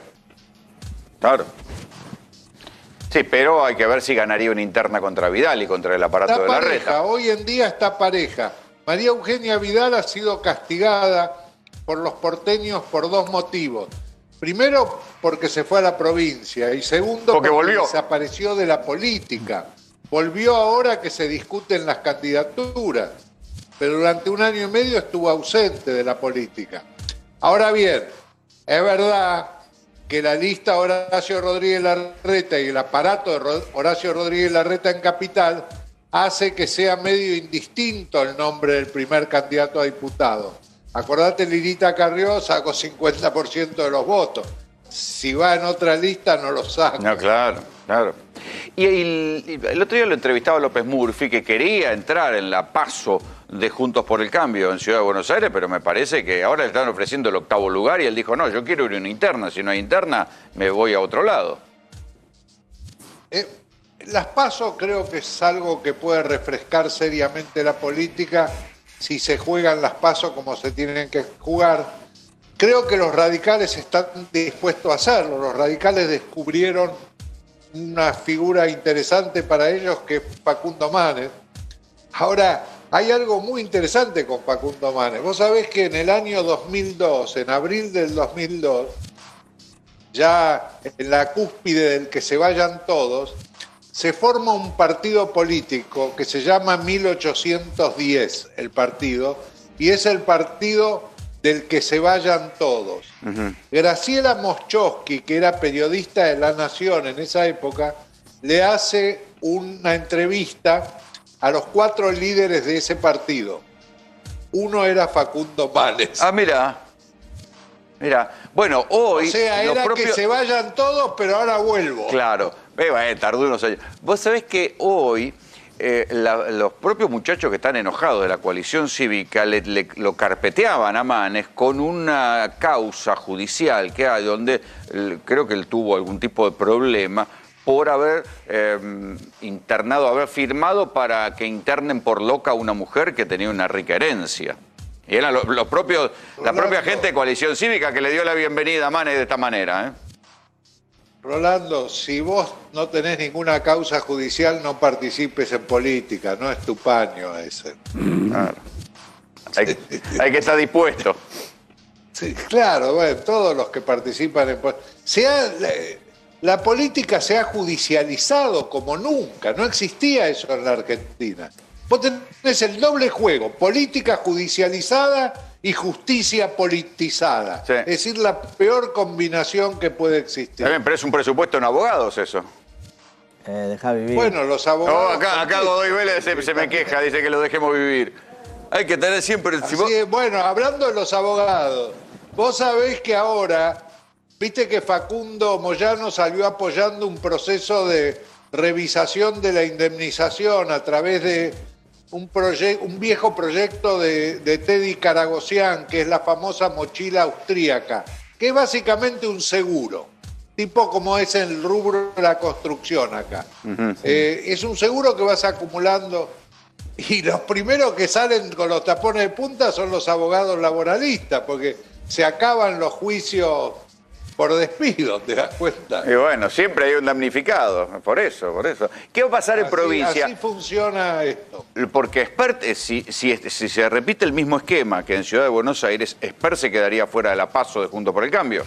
Claro. Sí, pero hay que ver si ganaría una interna contra Vidal y contra el aparato de Larreta. Hoy en día está pareja. María Eugenia Vidal ha sido castigada por los porteños por 2 motivos. Primero, porque se fue a la provincia, y segundo, porque desapareció de la política. Volvió ahora que se discuten las candidaturas, pero durante 1 año y medio estuvo ausente de la política. Ahora bien, es verdad que la lista Horacio Rodríguez Larreta y el aparato de Horacio Rodríguez Larreta en Capital hace que sea medio indistinto el nombre del primer candidato a diputado. Acordate, Lirita Carrió sacó 50% de los votos. Si va en otra lista no lo saca. No, claro, claro. Y el otro día lo entrevistaba López Murphy, que quería entrar en la PASO de Juntos por el Cambio en Ciudad de Buenos Aires, pero me parece que ahora le están ofreciendo el 8º lugar y él dijo: no, yo quiero ir a una interna, si no hay interna me voy a otro lado. Las PASO creo que es algo que puede refrescar seriamente la política si se juegan las PASO como se tienen que jugar. Creo que los radicales están dispuestos a hacerlo. Los radicales descubrieron una figura interesante para ellos, que es Facundo Manes. Ahora, hay algo muy interesante con Facundo Manes. Vos sabés que en el año 2002, en abril del 2002, ya en la cúspide del que se vayan todos, se forma un partido político que se llama 1810, el partido, y es el partido del que se vayan todos. Graciela Moschowski, que era periodista de La Nación en esa época, le hace una entrevista a los 4 líderes de ese partido. Uno era Facundo Manes. Ah, mira. Mira, bueno, hoy... O sea, era que se vayan todos, pero ahora vuelvo. Claro, tardó unos años. Vos sabés que hoy los propios muchachos que están enojados de la coalición cívica lo carpeteaban a Manes con una causa judicial que hay, donde creo que él tuvo algún tipo de problema, por haber internado, haber firmado para que internen por loca a una mujer que tenía una rica herencia. Y eran la propia gente de Coalición Cívica que le dio la bienvenida a Manes de esta manera. Rolando, si vos no tenés ninguna causa judicial, no participes en política, no es tu paño ese. Claro. Hay que estar dispuesto. Sí, claro, bueno, todos los que participan en política. La política se ha judicializado como nunca, no existía eso en la Argentina. Vos tenés el doble juego, política judicializada y justicia politizada. Sí. Es decir, la peor combinación que puede existir. También, pero es un presupuesto en abogados eso. Deja vivir. Bueno, los abogados... No, acá Godoy Vélez se me queja, dice que lo dejemos vivir. Hay que tener siempre... Bueno, hablando de los abogados, vos sabés que ahora, viste que Facundo Moyano salió apoyando un proceso de revisación de la indemnización a través de un viejo proyecto de Teddy Karagossian, que es la famosa mochila austríaca, que es básicamente un seguro, tipo como es el rubro de la construcción acá. Es un seguro que vas acumulando y los primeros que salen con los tapones de punta son los abogados laboralistas, porque se acaban los juicios por despido, ¿te das cuenta? Y bueno, siempre hay un damnificado, por eso. ¿Qué va a pasar en provincia? Así funciona esto. Porque Espert, si se repite el mismo esquema que en Ciudad de Buenos Aires, Espert se quedaría fuera de la PASO de Juntos por el Cambio.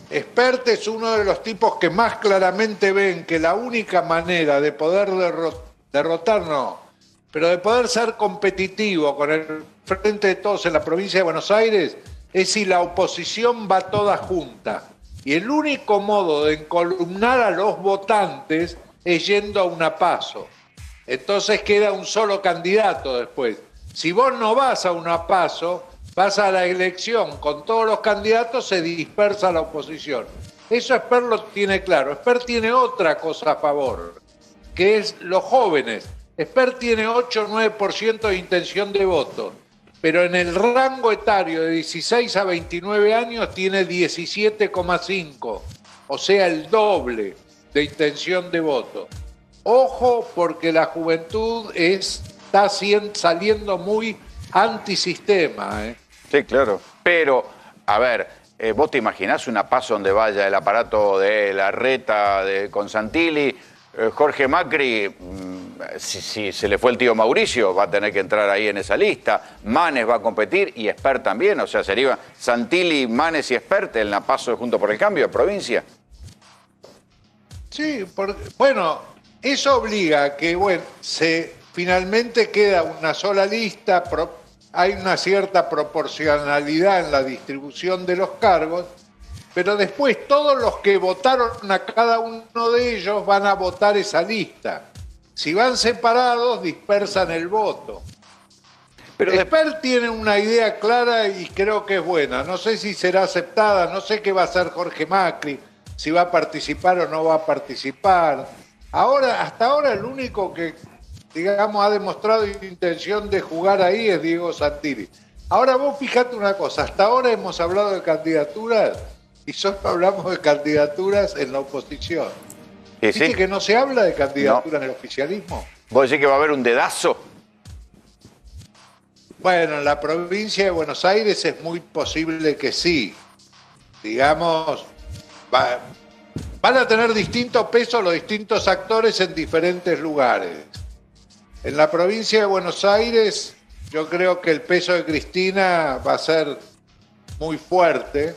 Espert es uno de los tipos que más claramente ven que la única manera de poder pero de poder ser competitivo con el Frente de Todos en la provincia de Buenos Aires es si la oposición va toda junta. Y el único modo de encolumnar a los votantes es yendo a una PASO. Entonces queda un solo candidato después. Si vos no vas a una PASO, vas a la elección con todos los candidatos, se dispersa la oposición. Eso Espert lo tiene claro. Espert tiene otra cosa a favor, que es los jóvenes. Espert tiene 8 o 9% de intención de voto, pero en el rango etario de 16 a 29 años tiene 17,5, o sea, el doble de intención de voto. Ojo, porque la juventud está saliendo muy antisistema. Sí, claro. Pero, a ver, ¿vos te imaginás una PASO donde vaya el aparato de Larreta con Santilli? Jorge Macri, si se le fue el tío Mauricio, va a tener que entrar ahí en esa lista. Manes va a competir y Espert también. O sea, sería Santilli, Manes y Espert en la PASO de Juntos por el Cambio de provincia. Sí, bueno, eso obliga a que, finalmente queda una sola lista, hay una cierta proporcionalidad en la distribución de los cargos, pero después todos los que votaron a cada uno de ellos van a votar esa lista. Si van separados, dispersan el voto. Pero Espert tiene una idea clara y creo que es buena. No sé si será aceptada, no sé qué va a hacer Jorge Macri, si va a participar o no va a participar. Hasta ahora el único que, digamos, ha demostrado intención de jugar ahí es Diego Santilli. Ahora vos fijate una cosa, hasta ahora hemos hablado de candidaturas y solo hablamos de candidaturas en la oposición. ¿Viste que no se habla de candidatura en el oficialismo? ¿Vos decís que va a haber un dedazo? Bueno, en la provincia de Buenos Aires es muy posible que sí. Digamos, van a tener distinto peso los distintos actores en diferentes lugares. En la provincia de Buenos Aires, yo creo que el peso de Cristina va a ser muy fuerte.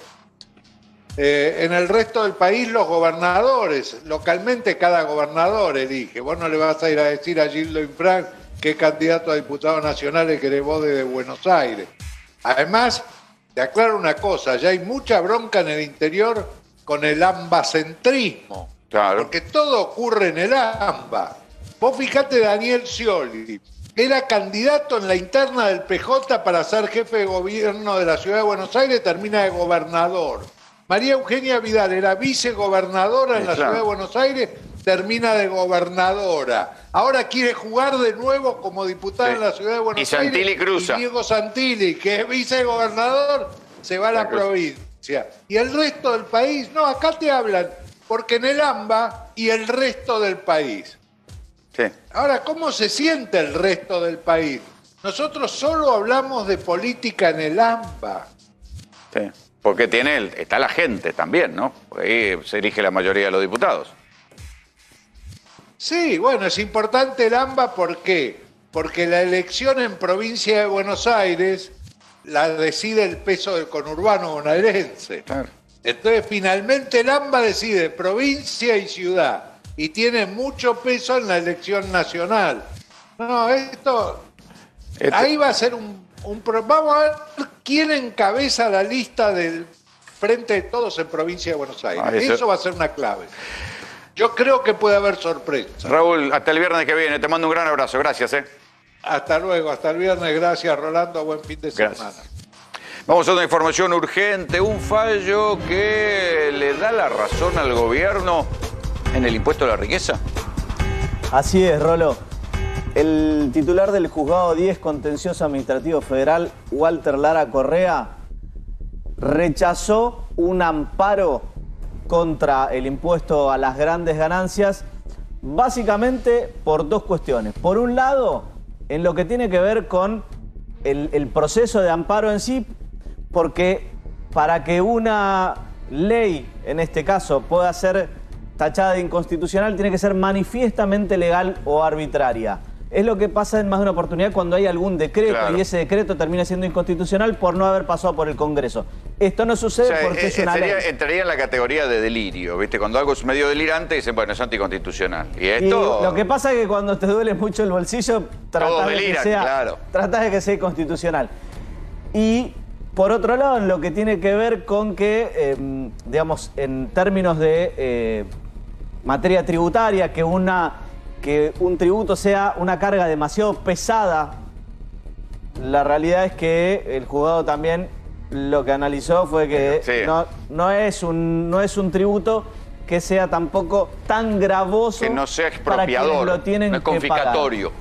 En el resto del país, los gobernadores, localmente cada gobernador elige. Vos no le vas a ir a decir a Gildo Infran qué candidato a diputado nacional querés vos desde Buenos Aires. Además, te aclaro una cosa, ya hay mucha bronca en el interior con el ambacentrismo. Claro. Porque todo ocurre en el AMBA. Vos fijate, Daniel Scioli era candidato en la interna del PJ para ser jefe de gobierno de la ciudad de Buenos Aires, termina de gobernador. María Eugenia Vidal era vicegobernadora en la ciudad de Buenos Aires, termina de gobernadora. Ahora quiere jugar de nuevo como diputada en la ciudad de Buenos Aires. Y Santilli cruza. Y Diego Santilli, que es vicegobernador, se va a la provincia. Y el resto del país, no, acá te hablan porque en el AMBA y el resto del país. Sí. Ahora, ¿cómo se siente el resto del país? Nosotros solo hablamos de política en el AMBA. Sí, porque está la gente también, ¿no? Porque ahí se elige la mayoría de los diputados. Sí, bueno, es importante el AMBA, ¿por qué? Porque la elección en provincia de Buenos Aires la decide el peso del conurbano bonaerense. Claro. Entonces, finalmente el AMBA decide provincia y ciudad y tiene mucho peso en la elección nacional. No, ahí va a ser vamos a ver quién encabeza la lista del Frente de Todos en provincia de Buenos Aires. Eso va a ser una clave. Yo creo que puede haber sorpresa. Raúl, hasta el viernes que viene. Te mando un gran abrazo. Gracias. Hasta luego. Hasta el viernes. Gracias, Rolando. Buen fin de semana. Gracias. Vamos a una información urgente. Un fallo que le da la razón al gobierno en el impuesto a la riqueza. Así es, Rolo. El titular del Juzgado 10 Contencioso Administrativo Federal, Walter Lara Correa, rechazó un amparo contra el impuesto a las grandes ganancias, básicamente por dos cuestiones. Por un lado, en lo que tiene que ver con el proceso de amparo en sí, porque para que una ley, en este caso, pueda ser tachada de inconstitucional, tiene que ser manifiestamente legal o arbitraria. Es lo que pasa en más de una oportunidad cuando hay algún decreto, claro, y ese decreto termina siendo inconstitucional por no haber pasado por el Congreso. Esto no sucede porque es una ley. Entraría en la categoría de delirio, ¿viste? Cuando algo es medio delirante dicen, bueno, es anticonstitucional. Y esto... lo que pasa es que cuando te duele mucho el bolsillo, tratás claro, de que sea inconstitucional. Y por otro lado, en lo que tiene que ver con que, digamos, en términos de materia tributaria, que un tributo sea una carga demasiado pesada, la realidad es que el juzgado también lo que analizó fue que no es un tributo que sea tampoco tan gravoso, que no sea expropiador, lo tienen, no es confiscatorio.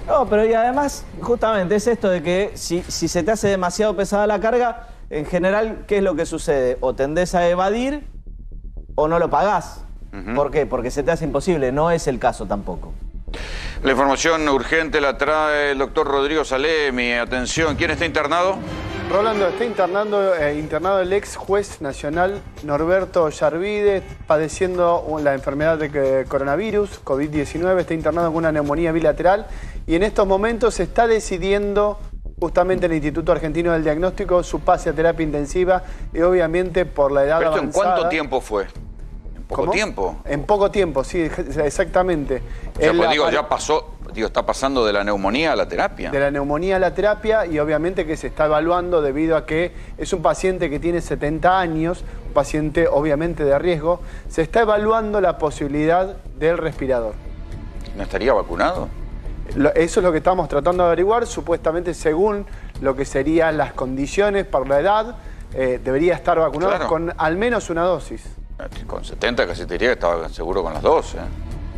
No, pero y además, justamente es esto de que si se te hace demasiado pesada la carga, en general, ¿qué es lo que sucede? O tendés a evadir o no lo pagás. ¿Por qué? Porque se te hace imposible. No es el caso tampoco. La información urgente la trae el doctor Rodrigo Salemi. Atención, ¿quién está internado? Rolando, está internado el ex juez nacional Norberto Yarvide, padeciendo la enfermedad de coronavirus, COVID-19, está internado con una neumonía bilateral y en estos momentos se está decidiendo justamente el Instituto Argentino del Diagnóstico su pase a terapia intensiva y obviamente por la edad avanzada. ¿En cuánto tiempo fue? ¿Poco tiempo? En poco tiempo, sí, exactamente. O sea, pues digo, ya pasó, está pasando de la neumonía a la terapia. De la neumonía a la terapia y obviamente que se está evaluando debido a que es un paciente que tiene 70 años, un paciente obviamente de riesgo, se está evaluando la posibilidad del respirador. ¿No estaría vacunado? Eso es lo que estamos tratando de averiguar, supuestamente según lo que serían las condiciones por la edad, debería estar vacunado con al menos una dosis. Con 70 casi te diría que estaba seguro con las dos.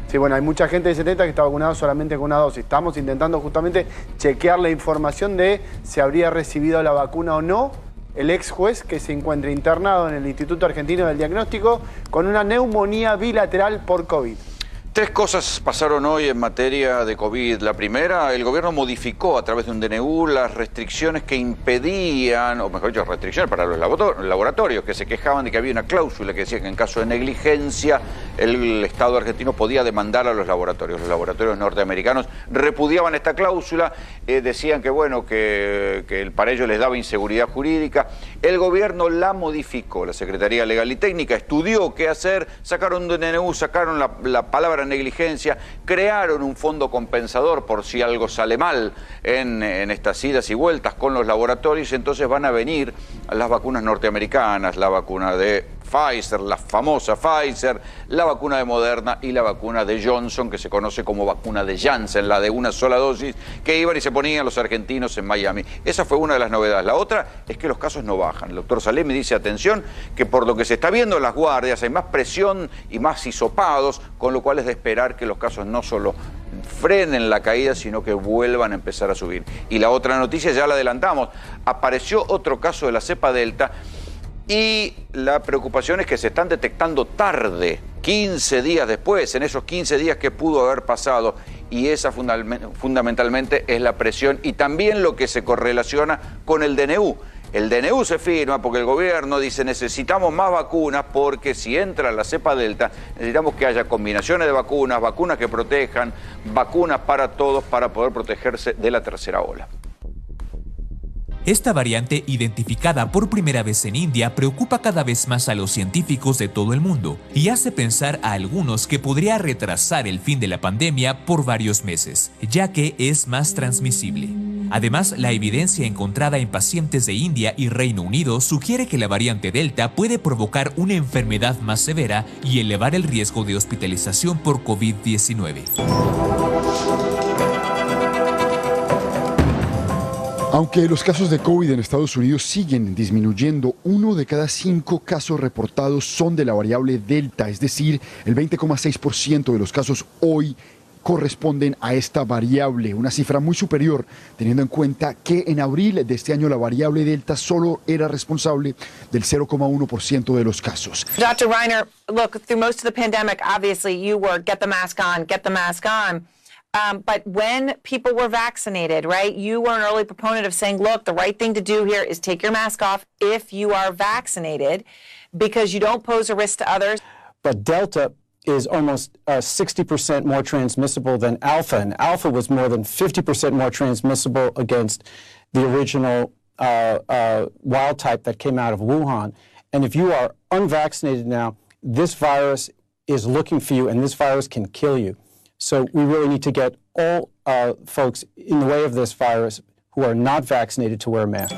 Sí, bueno, hay mucha gente de 70 que está vacunada solamente con una dosis. Estamos intentando justamente chequear la información de si habría recibido la vacuna o no el ex juez que se encuentra internado en el Instituto Argentino del Diagnóstico con una neumonía bilateral por COVID. Tres cosas pasaron hoy en materia de COVID. La primera, el gobierno modificó a través de un DNU las restricciones que impedían, o mejor dicho, restricciones para los laboratorios, que se quejaban de que había una cláusula que decía que en caso de negligencia el Estado argentino podía demandar a los laboratorios. Los laboratorios norteamericanos repudiaban esta cláusula, decían que bueno, que para ellos les daba inseguridad jurídica. El gobierno la modificó, la Secretaría Legal y Técnica estudió qué hacer, sacaron un DNU, sacaron la palabra negligencia, crearon un fondo compensador por si algo sale mal en estas idas y vueltas con los laboratorios, entonces van a venir las vacunas norteamericanas, la vacuna de Pfizer, la famosa Pfizer, la vacuna de Moderna y la vacuna de Johnson, que se conoce como vacuna de Janssen, la de una sola dosis, que iban y se ponían los argentinos en Miami. Esa fue una de las novedades. La otra es que los casos no bajan. El doctor Salemi dice, atención, que por lo que se está viendo en las guardias hay más presión y más hisopados, con lo cual es de esperar que los casos no solo frenen la caída, sino que vuelvan a empezar a subir. Y la otra noticia, ya la adelantamos, apareció otro caso de la cepa Delta. Y la preocupación es que se están detectando tarde, 15 días después, en esos 15 días que pudo haber pasado. Y esa fundamentalmente es la presión y también lo que se correlaciona con el DNU. El DNU se firma porque el gobierno dice necesitamos más vacunas porque si entra la cepa Delta necesitamos que haya combinaciones de vacunas, vacunas que protejan, vacunas para todos para poder protegerse de la tercera ola. Esta variante, identificada por primera vez en India, preocupa cada vez más a los científicos de todo el mundo y hace pensar a algunos que podría retrasar el fin de la pandemia por varios meses, ya que es más transmisible. Además, la evidencia encontrada en pacientes de India y Reino Unido sugiere que la variante Delta puede provocar una enfermedad más severa y elevar el riesgo de hospitalización por COVID-19. Aunque los casos de COVID en Estados Unidos siguen disminuyendo, 1 de cada 5 casos reportados son de la variable Delta, es decir, el 20,6% de los casos hoy corresponden a esta variable, una cifra muy superior, teniendo en cuenta que en abril de este año la variable Delta solo era responsable del 0,1% de los casos. Dr. Reiner, look, through most of the pandemic, obviously you were get the mask on, get the mask on. But when people were vaccinated, right, you were an early proponent of saying, look, the right thing to do here is take your mask off if you are vaccinated because you don't pose a risk to others. But Delta is almost 60% more transmissible than Alpha, and Alpha was more than 50% more transmissible against the original wild type that came out of Wuhan. And if you are unvaccinated now, this virus is looking for you, and this virus can kill you. So we really need to get all folks in the way of this virus who are not vaccinated to wear a mask.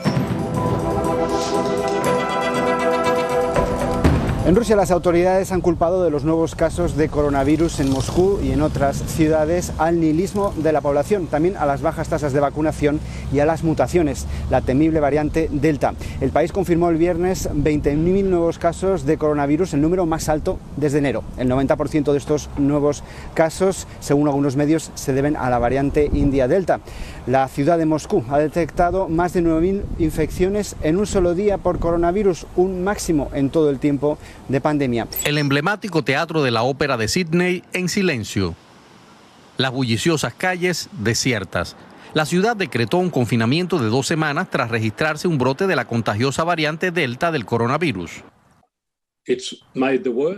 En Rusia, las autoridades han culpado de los nuevos casos de coronavirus en Moscú y en otras ciudades al nihilismo de la población, también a las bajas tasas de vacunación y a las mutaciones, la temible variante Delta. El país confirmó el viernes 20.000 nuevos casos de coronavirus, el número más alto desde enero. El 90% de estos nuevos casos, según algunos medios, se deben a la variante India Delta. La ciudad de Moscú ha detectado más de 9.000 infecciones en un solo día por coronavirus, un máximo en todo el tiempo de pandemia. El emblemático Teatro de la Ópera de Sydney en silencio. Las bulliciosas calles desiertas. La ciudad decretó un confinamiento de 2 semanas tras registrarse un brote de la contagiosa variante Delta del coronavirus.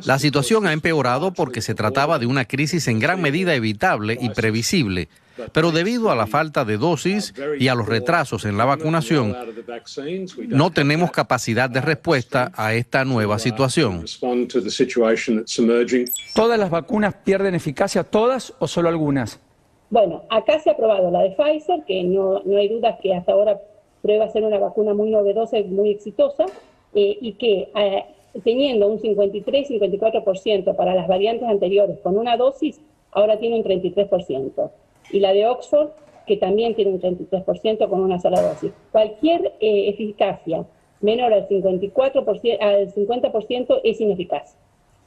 La situación ha empeorado porque se trataba de una crisis en gran medida evitable y previsible, pero debido a la falta de dosis y a los retrasos en la vacunación, no tenemos capacidad de respuesta a esta nueva situación. ¿Todas las vacunas pierden eficacia, todas o solo algunas? Bueno, acá se ha probado la de Pfizer, que no hay duda que hasta ahora prueba ser una vacuna muy novedosa y muy exitosa, y que teniendo un 53-54% para las variantes anteriores con una dosis, ahora tiene un 33%. Y la de Oxford, que también tiene un 33% con una sola dosis. Cualquier eficacia menor al 54%, al 50% es ineficaz.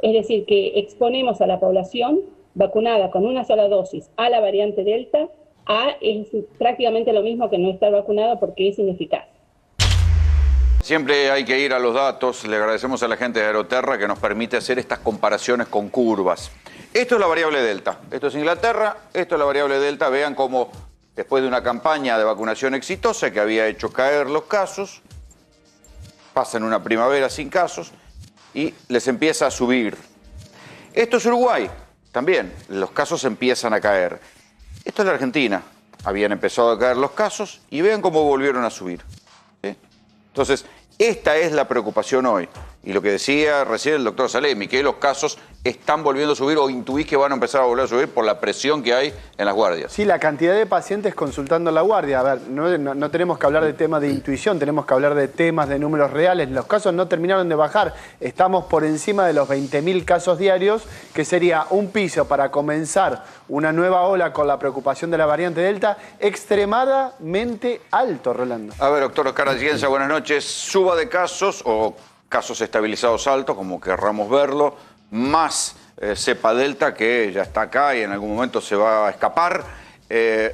Es decir, que exponemos a la población vacunada con una sola dosis a la variante Delta, es prácticamente lo mismo que no estar vacunado porque es ineficaz. Siempre hay que ir a los datos. Le agradecemos a la gente de Aeroterra que nos permite hacer estas comparaciones con curvas. Esto es la variable Delta. Esto es Inglaterra, esto es la variable Delta. Vean cómo después de una campaña de vacunación exitosa que había hecho caer los casos, pasan una primavera sin casos y les empieza a subir. Esto es Uruguay. También los casos empiezan a caer. Esto es la Argentina. Habían empezado a caer los casos y vean cómo volvieron a subir. ¿Sí? Entonces, esta es la preocupación hoy. Y lo que decía recién el doctor Salemi, que los casos están volviendo a subir o intuís que van a empezar a volver a subir por la presión que hay en las guardias. Sí, la cantidad de pacientes consultando en la guardia. A ver, no tenemos que hablar de temas de intuición, tenemos que hablar de temas de números reales. Los casos no terminaron de bajar. Estamos por encima de los 20.000 casos diarios, que sería un piso para comenzar una nueva ola con la preocupación de la variante Delta, extremadamente alto, Rolando. A ver, doctor Oscar Atienza, buenas noches. Suba de casos o casos estabilizados altos, como querramos verlo, más cepa Delta, que ya está acá y en algún momento se va a escapar,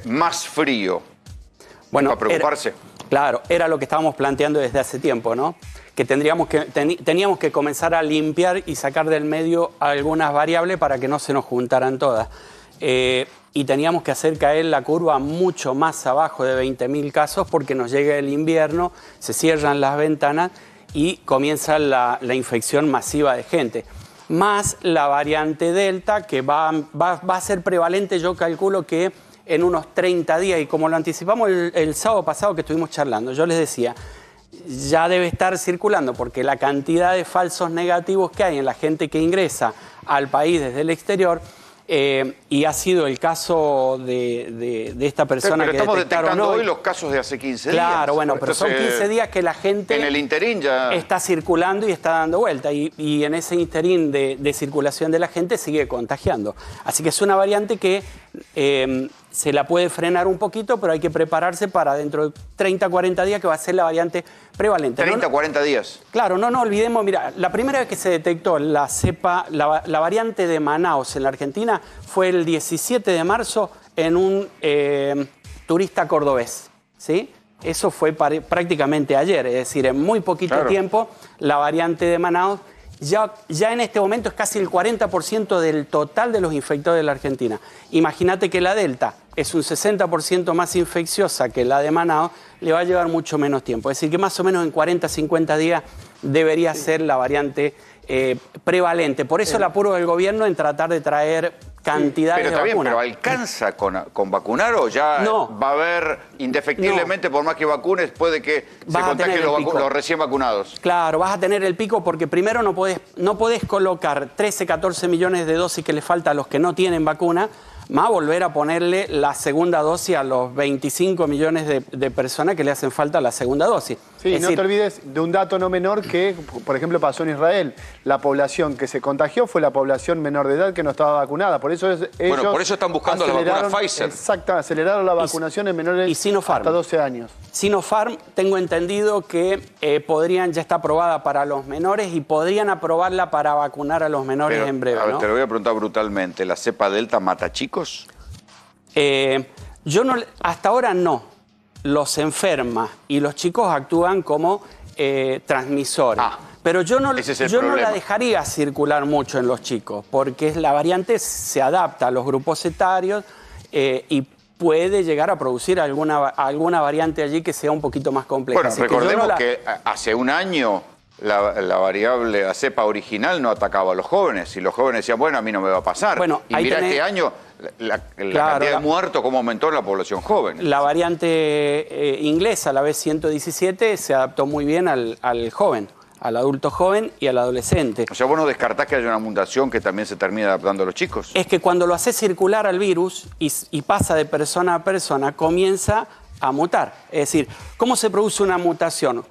más frío. Bueno, ¿Va a preocuparse? Claro, era lo que estábamos planteando desde hace tiempo, ¿no? que teníamos que comenzar a limpiar y sacar del medio algunas variables para que no se nos juntaran todas. Y teníamos que hacer caer la curva mucho más abajo de 20.000 casos porque nos llega el invierno, se cierran las ventanas y comienza la infección masiva de gente. Más la variante Delta, que va a ser prevalente, yo calculo que en unos 30 días, y como lo anticipamos el sábado pasado que estuvimos charlando, yo les decía, ya debe estar circulando, porque la cantidad de falsos negativos que hay en la gente que ingresa al país desde el exterior, y ha sido el caso de esta persona pero que estamos detectaron detectando hoy. hoy los casos de hace 15 días. Claro, bueno, pero Entonces, son 15 días que la gente en el interín ya está circulando y está dando vuelta. Y en ese interín de circulación de la gente sigue contagiando. Así que es una variante que se la puede frenar un poquito, pero hay que prepararse para dentro de 30, 40 días que va a ser la variante prevalente. 30, 40 días. Claro, no olvidemos, mira, la primera vez que se detectó la cepa, la variante de Manaus en la Argentina fue el 17 de marzo en un turista cordobés, ¿sí? Eso fue prácticamente ayer, es decir, en muy poquito tiempo la variante de Manaus ya en este momento es casi el 40% del total de los infectados de la Argentina. Imagínate que la Delta es un 60% más infecciosa que la de Manaus, le va a llevar mucho menos tiempo. Es decir, que más o menos en 40, 50 días debería ser la variante prevalente. Por eso el apuro del gobierno en tratar de traer cantidades de vacunas. Pero ¿alcanza con vacunar o ya va a haber indefectiblemente, por más que vacunes, puede que se contagien los recién vacunados? Claro, vas a tener el pico porque primero no podés colocar 13, 14 millones de dosis que le falta a los que no tienen vacuna, más volver a ponerle la segunda dosis a los 25 millones de personas que le hacen falta la segunda dosis. Sí, no te olvides de un dato no menor que, por ejemplo, pasó en Israel. La población que se contagió fue la población menor de edad que no estaba vacunada. Por eso ellos por eso están buscando la vacuna Pfizer. Exacto, aceleraron la vacunación en menores hasta 12 años. Sinopharm, tengo entendido que ya está aprobada para los menores y podrían aprobarla para vacunar a los menores en breve. A ver, ¿no? te lo voy a preguntar brutalmente. ¿La cepa Delta mata chicos? Hasta ahora no. Los enferma y los chicos actúan como transmisores. Pero yo no la dejaría circular mucho en los chicos, porque la variante se adapta a los grupos etarios y puede llegar a producir alguna variante allí que sea un poquito más compleja. Bueno, recordemos que hace un año la cepa original no atacaba a los jóvenes y los jóvenes decían, bueno, a mí no me va a pasar. Bueno, y mira este año la cantidad de muertos, cómo aumentó en la población joven. La variante inglesa, la B117, se adaptó muy bien al joven, al adulto joven y al adolescente. O sea, ¿vos no descartás que haya una mutación que también se termine adaptando a los chicos? Es que cuando lo haces circular al virus y pasa de persona a persona, comienza a mutar. Es decir, ¿cómo se produce una mutación?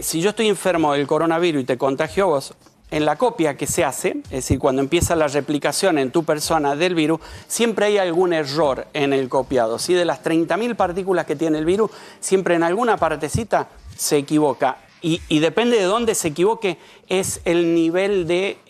Si yo estoy enfermo del coronavirus y te contagio a vos, en la copia que se hace, es decir, cuando empieza la replicación en tu persona del virus, siempre hay algún error en el copiado. ¿Sí? De las 30.000 partículas que tiene el virus, siempre en alguna partecita se equivoca. Y depende de dónde se equivoque, es el nivel de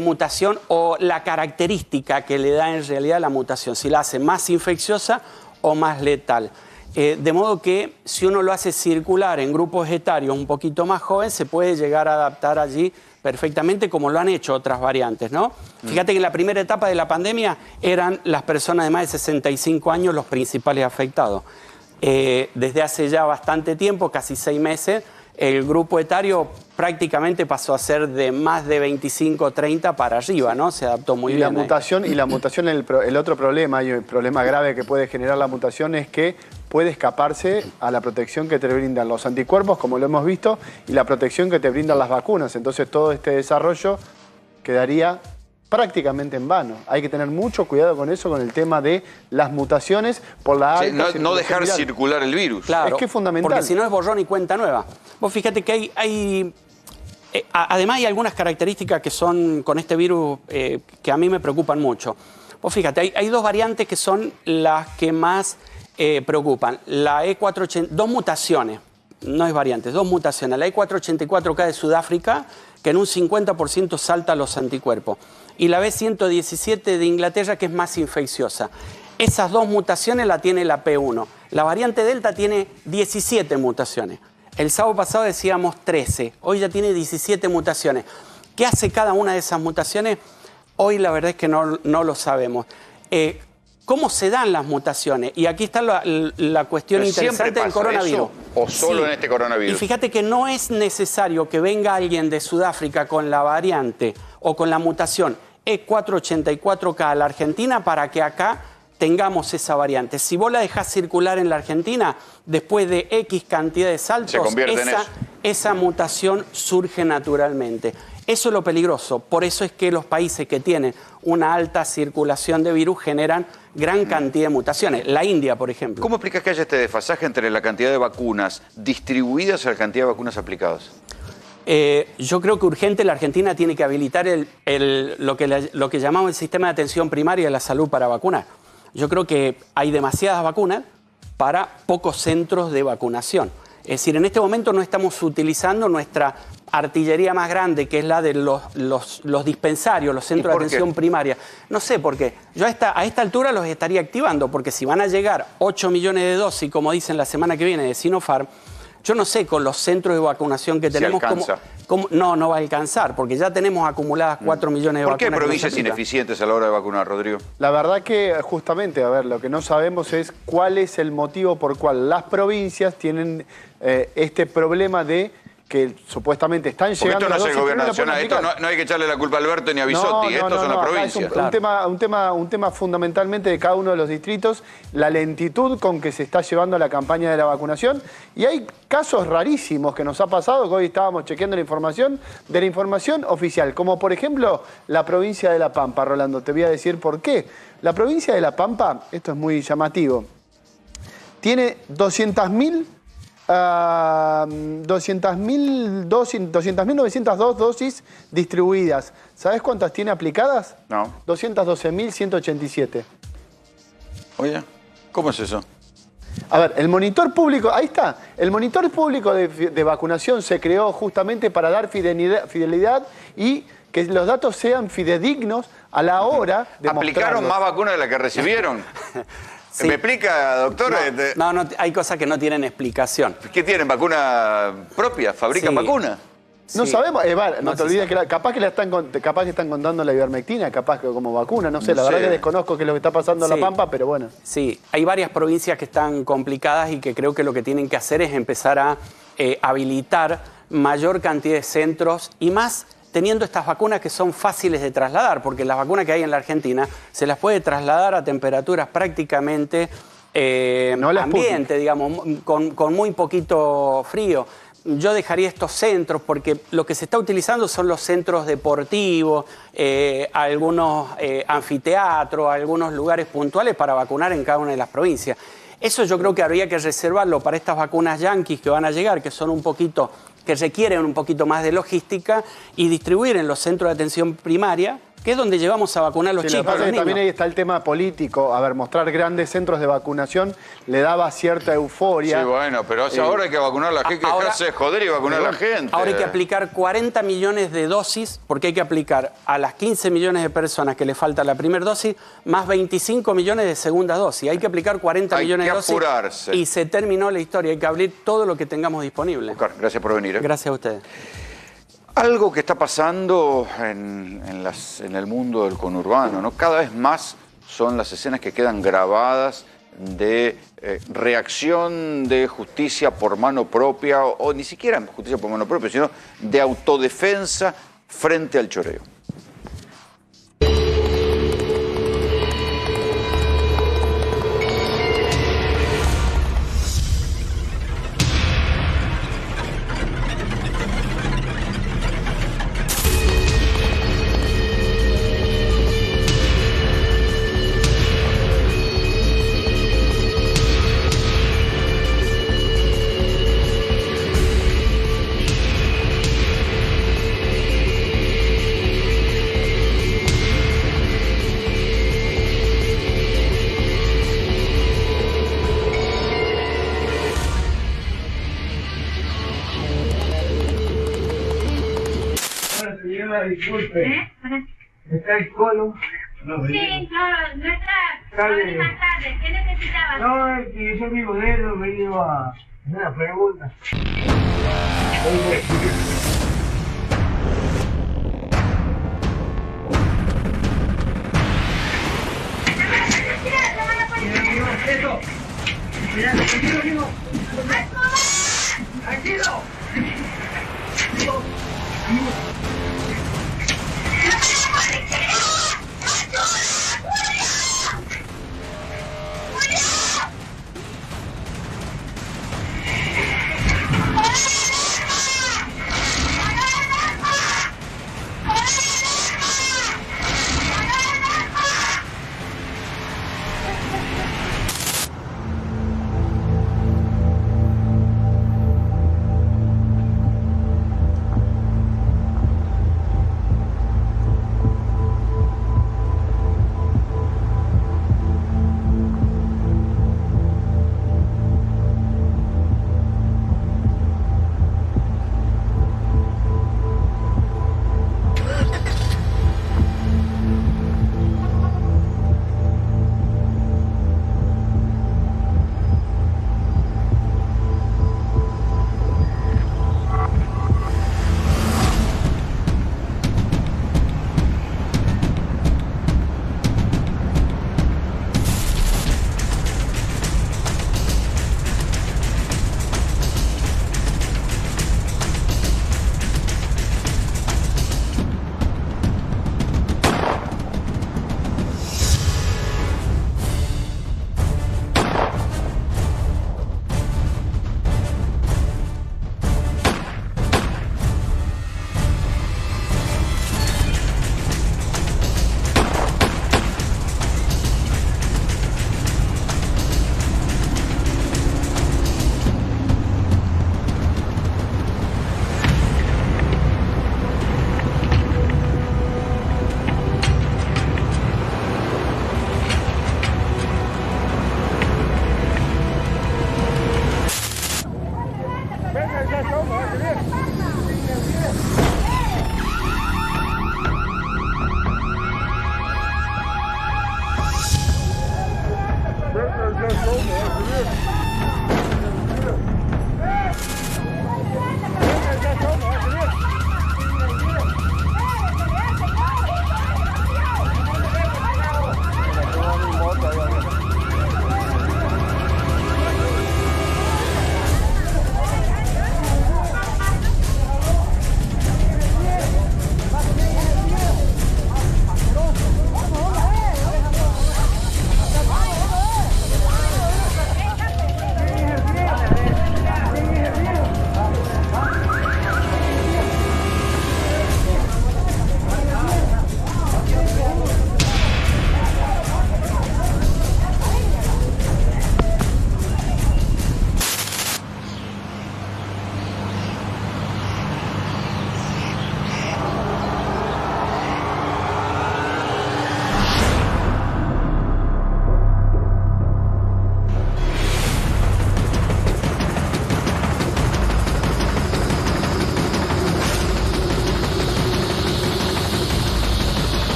mutación o la característica que le da en realidad la mutación, si la hace más infecciosa o más letal. De modo que si uno lo hace circular en grupos etarios un poquito más jóvenes, se puede llegar a adaptar allí perfectamente como lo han hecho otras variantes, ¿no? Fíjate que en la primera etapa de la pandemia eran las personas de más de 65 años los principales afectados. Desde hace ya bastante tiempo, casi 6 meses, el grupo etario prácticamente pasó a ser de más de 25, 30 para arriba, ¿no? Se adaptó muy bien. Y la mutación, el otro problema, y el problema grave que puede generar la mutación es que puede escaparse a la protección que te brindan los anticuerpos, como lo hemos visto, y la protección que te brindan las vacunas. Entonces todo este desarrollo quedaría prácticamente en vano. Hay que tener mucho cuidado con eso, con el tema de las mutaciones por la alta no dejar viral. circular el virus. Claro, es que es fundamental. Porque si no es borrón y cuenta nueva. Vos fíjate que además hay algunas características que son con este virus que a mí me preocupan mucho. Vos fíjate, hay dos variantes que son las que más preocupan. La E480, dos mutaciones, no es variantes, dos mutaciones. La E484K de Sudáfrica, que en un 50% salta los anticuerpos. Y la B117 de Inglaterra, que es más infecciosa. Esas dos mutaciones la tiene la P1. La variante Delta tiene 17 mutaciones. Es El sábado pasado decíamos 13, hoy ya tiene 17 mutaciones. ¿Qué hace cada una de esas mutaciones? Hoy la verdad es que no lo sabemos. ¿Cómo se dan las mutaciones? Y aquí está la cuestión interesante del coronavirus. Eso, ¿o solo en este coronavirus? Y fíjate que no es necesario que venga alguien de Sudáfrica con la variante o con la mutación E484K a la Argentina para que acá tengamos esa variante. Si vos la dejás circular en la Argentina, después de X cantidad de saltos, esa mutación surge naturalmente. Eso es lo peligroso. Por eso es que los países que tienen una alta circulación de virus generan gran cantidad de mutaciones. La India, por ejemplo. ¿Cómo explicas que haya este desfasaje entre la cantidad de vacunas distribuidas y la cantidad de vacunas aplicadas? Yo creo que urgente la Argentina tiene que habilitar lo que llamamos el sistema de atención primaria de la salud para vacunar. Yo creo que hay demasiadas vacunas para pocos centros de vacunación. Es decir, en este momento no estamos utilizando nuestra artillería más grande, que es la de los dispensarios, los centros de atención primaria. No sé por qué. Yo a esta altura los estaría activando, porque si van a llegar 8 millones de dosis, como dicen la semana que viene de Sinopharm, yo no sé con los centros de vacunación que tenemos no va a alcanzar, porque ya tenemos acumuladas 4 millones de vacunas. ¿Por qué hay provincias ineficientes a la hora de vacunar, Rodrigo? La verdad que justamente, a ver, lo que no sabemos es cuál es el motivo por cual las provincias tienen este problema de que supuestamente están llegando. Porque esto no es el gobierno nacional, esto no hay que echarle la culpa a Alberto ni a Bisotti, esto son las provincias. Es un tema fundamentalmente de cada uno de los distritos, la lentitud con que se está llevando la campaña de la vacunación, y hay casos rarísimos que nos ha pasado, que hoy estábamos chequeando la información oficial, como por ejemplo la provincia de La Pampa. Rolando, te voy a decir por qué. La provincia de La Pampa, esto es muy llamativo, tiene 200.902 dosis distribuidas. ¿Sabes cuántas tiene aplicadas? No. 212.187. Oye, ¿cómo es eso? A ver, el monitor público, ahí está. El monitor público de vacunación se creó justamente para dar fidelidad y que los datos sean fidedignos a la hora de ¿Aplicaron más vacunas de las que recibieron? Sí. ¿Me explica, doctor? No, hay cosas que no tienen explicación. ¿Qué tienen? ¿Vacuna propia? ¿Fabrican vacuna? No sabemos, no te olvides que capaz que están contando la ivermectina, capaz que como vacuna, no sé, la verdad que desconozco qué es lo que está pasando en La Pampa, pero bueno. Sí, hay varias provincias que están complicadas y que creo que lo que tienen que hacer es empezar a habilitar mayor cantidad de centros y más teniendo estas vacunas que son fáciles de trasladar, porque las vacunas que hay en la Argentina se las puede trasladar a temperaturas prácticamente ambiente, digamos, con muy poquito frío. Yo dejaría estos centros porque lo que se está utilizando son los centros deportivos, algunos anfiteatros, algunos lugares puntuales para vacunar en cada una de las provincias. Eso yo creo que habría que reservarlo para estas vacunas yanquis que van a llegar, que son que requieren un poquito más de logística, y distribuir en los centros de atención primaria, que es donde llevamos a vacunar a los chicos. También ahí está el tema político. A ver, mostrar grandes centros de vacunación le daba cierta euforia. Sí, bueno, pero ahora hay que vacunar a la gente, dejarse de joder y vacunar a la gente. Ahora hay que aplicar 40 millones de dosis, porque hay que aplicar a las 15 millones de personas que le falta la primera dosis, más 25 millones de segunda dosis. Hay que aplicar 40 millones de dosis. Apurarse. Y se terminó la historia. Hay que abrir todo lo que tengamos disponible. Oscar, gracias por venir. Gracias a ustedes. Algo que está pasando en el mundo del conurbano, ¿no? Cada vez más son las escenas que quedan grabadas de reacción de justicia por mano propia, o ni siquiera justicia por mano propia, sino de autodefensa frente al choreo. Disculpe, ¿está el Colo? No, sí, claro, no está. Más tarde, ¿qué necesitaba? No, es que yo soy mi modelo, he venido a Una pregunta. Eso. Mira, tranquilo. Tranquilo.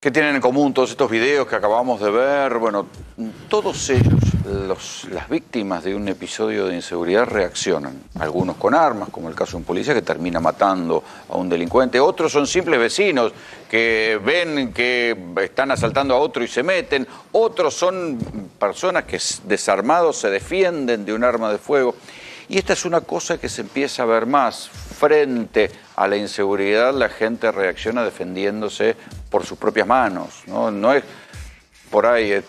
¿Qué tienen en común todos estos videos que acabamos de ver? Bueno, todos ellos, las víctimas de un episodio de inseguridad reaccionan. Algunos con armas, como el caso de un policía que termina matando a un delincuente. Otros son simples vecinos que ven que están asaltando a otro y se meten. Otros son personas que desarmados se defienden de un arma de fuego. Y esta es una cosa que se empieza a ver más. Frente a la inseguridad, la gente reacciona defendiéndose por sus propias manos, ¿no? No es por ahí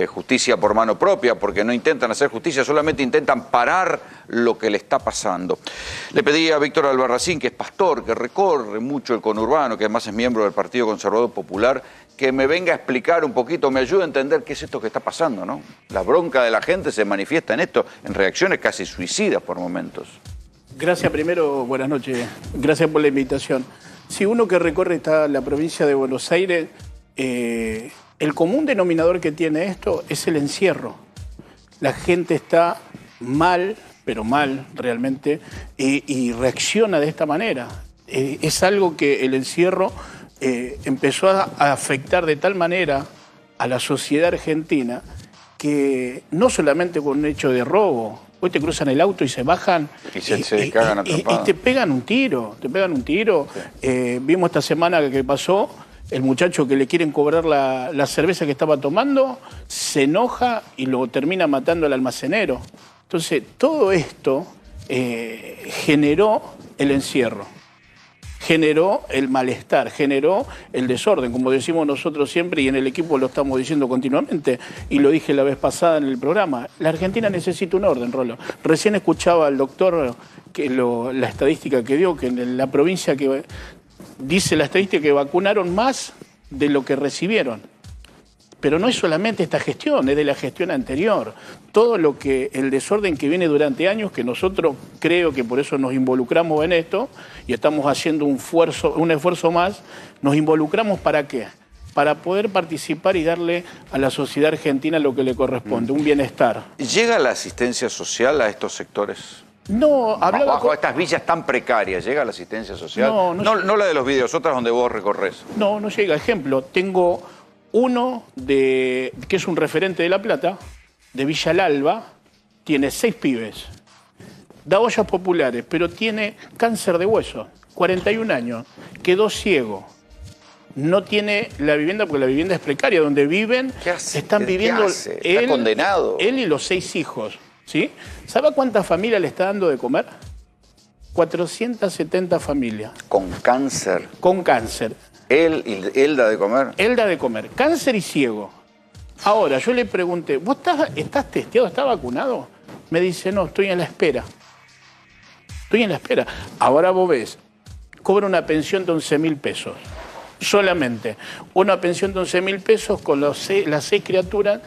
justicia por mano propia, porque no intentan hacer justicia, solamente intentan parar lo que le está pasando. Le pedí a Víctor Albarracín, que es pastor, que recorre mucho el conurbano, que además es miembro del Partido Conservador Popular, que me venga a explicar un poquito, me ayude a entender qué es esto que está pasando, ¿no? La bronca de la gente se manifiesta en esto, en reacciones casi suicidas por momentos. Gracias primero, buenas noches. Gracias por la invitación. Si uno que recorre la provincia de Buenos Aires, el común denominador que tiene esto es el encierro. La gente está mal, pero mal realmente, y reacciona de esta manera. Es algo que el encierro empezó a afectar de tal manera a la sociedad argentina que no solamente con un hecho de robo, hoy te cruzan el auto y se bajan se cagan a trompadas. Y te pegan un tiro, Sí. Vimos esta semana que pasó, el muchacho que le quieren cobrar la cerveza que estaba tomando, se enoja y lo termina matando al almacenero. Entonces, todo esto generó el encierro, generó el malestar, generó el desorden, como decimos nosotros siempre y en el equipo lo estamos diciendo continuamente, y lo dije la vez pasada en el programa, la Argentina necesita un orden, Rolo. Recién escuchaba al doctor la estadística que dio, que en la provincia que dice la estadística que vacunaron más de lo que recibieron. Pero no es solamente esta gestión, es de la gestión anterior. Todo el desorden que viene durante años, que nosotros creo que por eso nos involucramos en esto y estamos haciendo un esfuerzo más, nos involucramos ¿para qué? Para poder participar y darle a la sociedad argentina lo que le corresponde, un bienestar. ¿Llega la asistencia social a estos sectores? No, hablaba bajo estas villas tan precarias, ¿llega la asistencia social? No la de los videos, otras donde vos recorres. No llega. Ejemplo, tengo uno que es un referente de La Plata, de Villa El Alba, tiene 6 pibes, da ollas populares, pero tiene cáncer de hueso, 41 años, quedó ciego. No tiene la vivienda porque la vivienda es precaria, donde viven, están viviendo Está condenado. Él y los 6 hijos. ¿Sí? ¿Sabe cuántas familias le está dando de comer? 470 familias. ¿Con cáncer? Con cáncer. ¿Él da de comer? Él da de comer. Cáncer y ciego. Ahora, yo le pregunté, ¿vos estás testeado, estás vacunado? Me dice, no, estoy en la espera. Estoy en la espera. Ahora vos ves, cobra una pensión de 11.000 pesos. Solamente. Una pensión de 11.000 pesos con las 6 criaturas.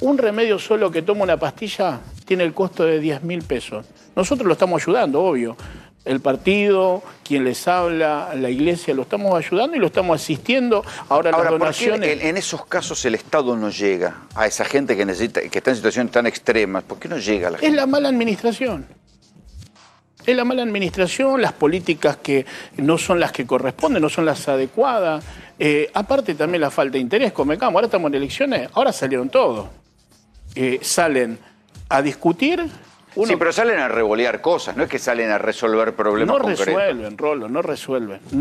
Un remedio solo que toma una pastilla tiene el costo de 10.000 pesos. Nosotros lo estamos ayudando, obvio. El partido, quien les habla, la iglesia, lo estamos ayudando y lo estamos asistiendo. Ahora las donaciones... ¿por qué en esos casos el Estado no llega a esa gente que está en situaciones tan extremas? ¿Por qué no llega a la gente? Es la mala administración. Es la mala administración, las políticas que no son las que corresponden, no son las adecuadas. Aparte también la falta de interés, Comecamo. Ahora estamos en elecciones, ahora salieron todos. Salen a discutir... Sí, pero salen a revolear cosas, no es que salen a resolver problemas concretos. No resuelven, Rolo, no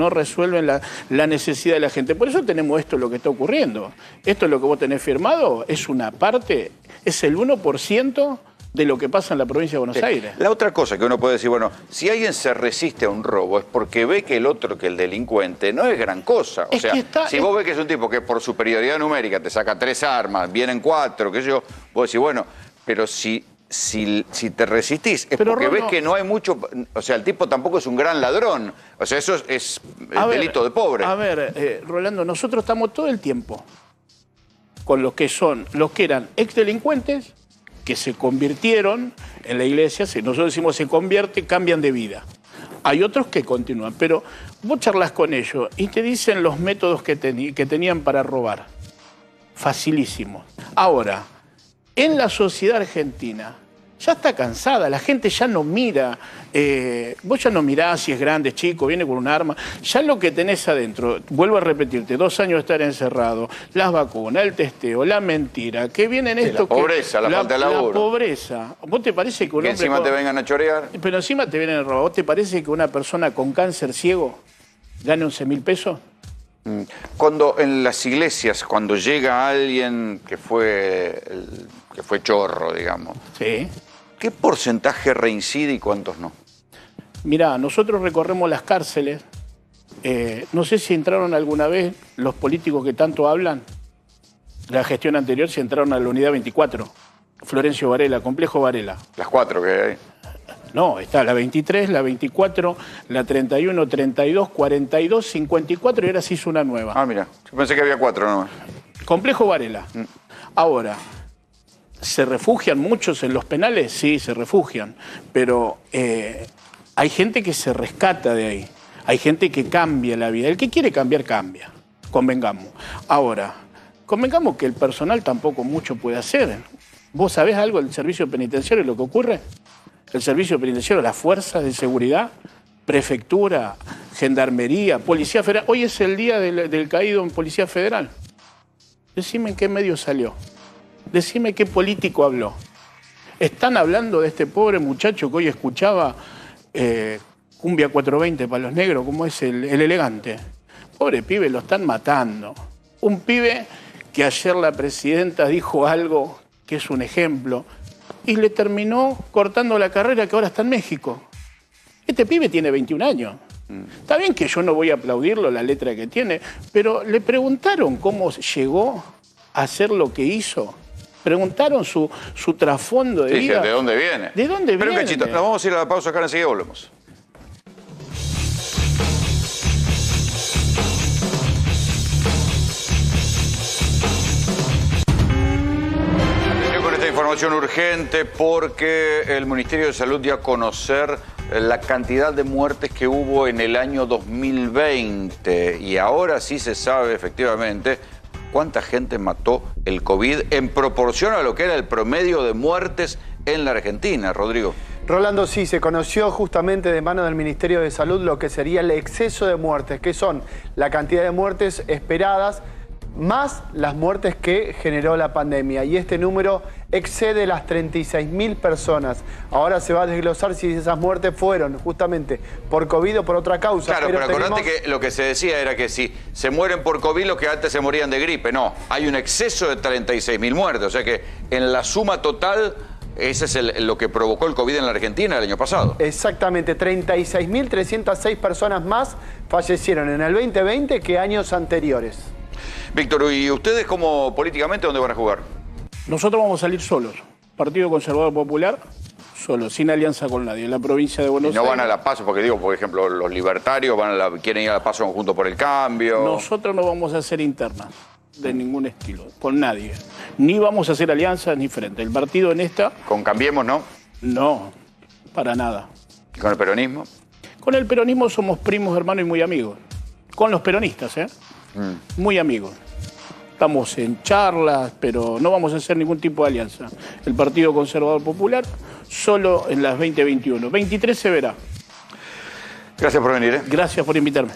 resuelven la necesidad de la gente. Por eso tenemos esto, lo que está ocurriendo. Esto es lo que vos tenés firmado, es una parte, es el 1% de lo que pasa en la provincia de Buenos Aires. La otra cosa que uno puede decir, bueno, si alguien se resiste a un robo es porque ve que el otro, que el delincuente, no es gran cosa. O sea, si vos ves que es un tipo que por superioridad numérica te saca 3 armas, vienen 4, qué sé yo, vos decís, bueno, pero si te resistís, es porque ves que no hay mucho... O sea, el tipo tampoco es un gran ladrón. O sea, eso es delito de pobre. A ver, Rolando, nosotros estamos todo el tiempo con los que eran exdelincuentes, que se convirtieron en la iglesia. Si nosotros decimos se convierte, cambian de vida. Hay otros que continúan, pero vos charlas con ellos y te dicen los métodos que tenían para robar. Facilísimo. Ahora, en la sociedad argentina ya está cansada, la gente ya no mira, vos ya no mirás si es grande, chico, viene con un arma, ya lo que tenés adentro, vuelvo a repetirte, 2 años de estar encerrado, las vacunas, el testeo, la mentira, que vienen esto... La pobreza, la falta de laburo. La pobreza. ¿Vos te parece que un hombre... encima te vengan a chorear. Pero encima te vienen a robar. ¿Vos te parece que una persona con cáncer ciego gane 11.000 pesos? Cuando en las iglesias, cuando llega alguien que fue chorro, digamos, sí. ¿Qué porcentaje reincide y cuántos no? Mirá, nosotros recorremos las cárceles. No sé si entraron alguna vez los políticos que tanto hablan. La gestión anterior, si entraron a la unidad 24. Florencio Varela, Complejo Varela. Las 4 que hay. No, está la 23, la 24, la 31, 32, 42, 54 y ahora se hizo una nueva. Ah, mira, yo pensé que había 4 nomás. Complejo Varela. Ahora, ¿se refugian muchos en los penales? Sí, se refugian, pero hay gente que se rescata de ahí. Hay gente que cambia la vida. El que quiere cambiar, cambia. Convengamos. Ahora, convengamos que el personal tampoco mucho puede hacer. ¿Vos sabés algo del servicio penitenciario y lo que ocurre? El servicio penitenciario, las fuerzas de seguridad, prefectura, gendarmería, policía federal. Hoy es el día del caído en Policía Federal. Decime en qué medio salió. Decime qué político habló. Están hablando de este pobre muchacho que hoy escuchaba Cumbia 420 para los negros, como es el elegante. Pobre pibe, lo están matando. Un pibe que ayer la presidenta dijo algo que es un ejemplo y le terminó cortando la carrera, que ahora está en México. Este pibe tiene 21 años. Está bien que yo no voy a aplaudirlo, la letra que tiene, pero le preguntaron cómo llegó a hacer lo que hizo. Preguntaron su trasfondo de vida. ¿De dónde viene? ¿De dónde Pero viene? Cachito, nos vamos a ir a la pausa acá, enseguida volvemos. Con esta información urgente porque el Ministerio de Salud dio a conocer la cantidad de muertes que hubo en el año 2020 y ahora sí se sabe efectivamente cuánta gente mató el COVID en proporción a lo que era el promedio de muertes en la Argentina. Rodrigo. Rolando, sí, se conoció justamente de mano del Ministerio de Salud lo que sería el exceso de muertes, que son la cantidad de muertes esperadas más las muertes que generó la pandemia. Y este número excede las 36.000 personas. Ahora se va a desglosar si esas muertes fueron justamente por COVID o por otra causa. Claro, pero acordate que lo que se decía era que si se mueren por COVID, los que antes se morían de gripe. No, hay un exceso de 36.000 muertes. O sea que en la suma total, ese es lo que provocó el COVID en la Argentina el año pasado. Exactamente, 36.306 personas más fallecieron en el 2020 que años anteriores. Víctor, ¿y ustedes como políticamente dónde van a jugar? Nosotros vamos a salir solos. Partido Conservador Popular, solo, sin alianza con nadie, en la provincia de Buenos Aires. Y no van a la PASO, porque digo, por ejemplo, los libertarios quieren ir a la PASO Juntos por el Cambio. Nosotros no vamos a hacer internas de ningún estilo, con nadie. Ni vamos a hacer alianzas ni frente. El partido en esta... ¿Con Cambiemos, no? No, para nada. ¿Y con el peronismo? Con el peronismo somos primos, hermanos y muy amigos. Con los peronistas, muy amigos. Estamos en charlas, pero no vamos a hacer ningún tipo de alianza. El Partido Conservador Popular solo en las 2021. 23 se verá. Gracias por venir. Gracias por invitarme.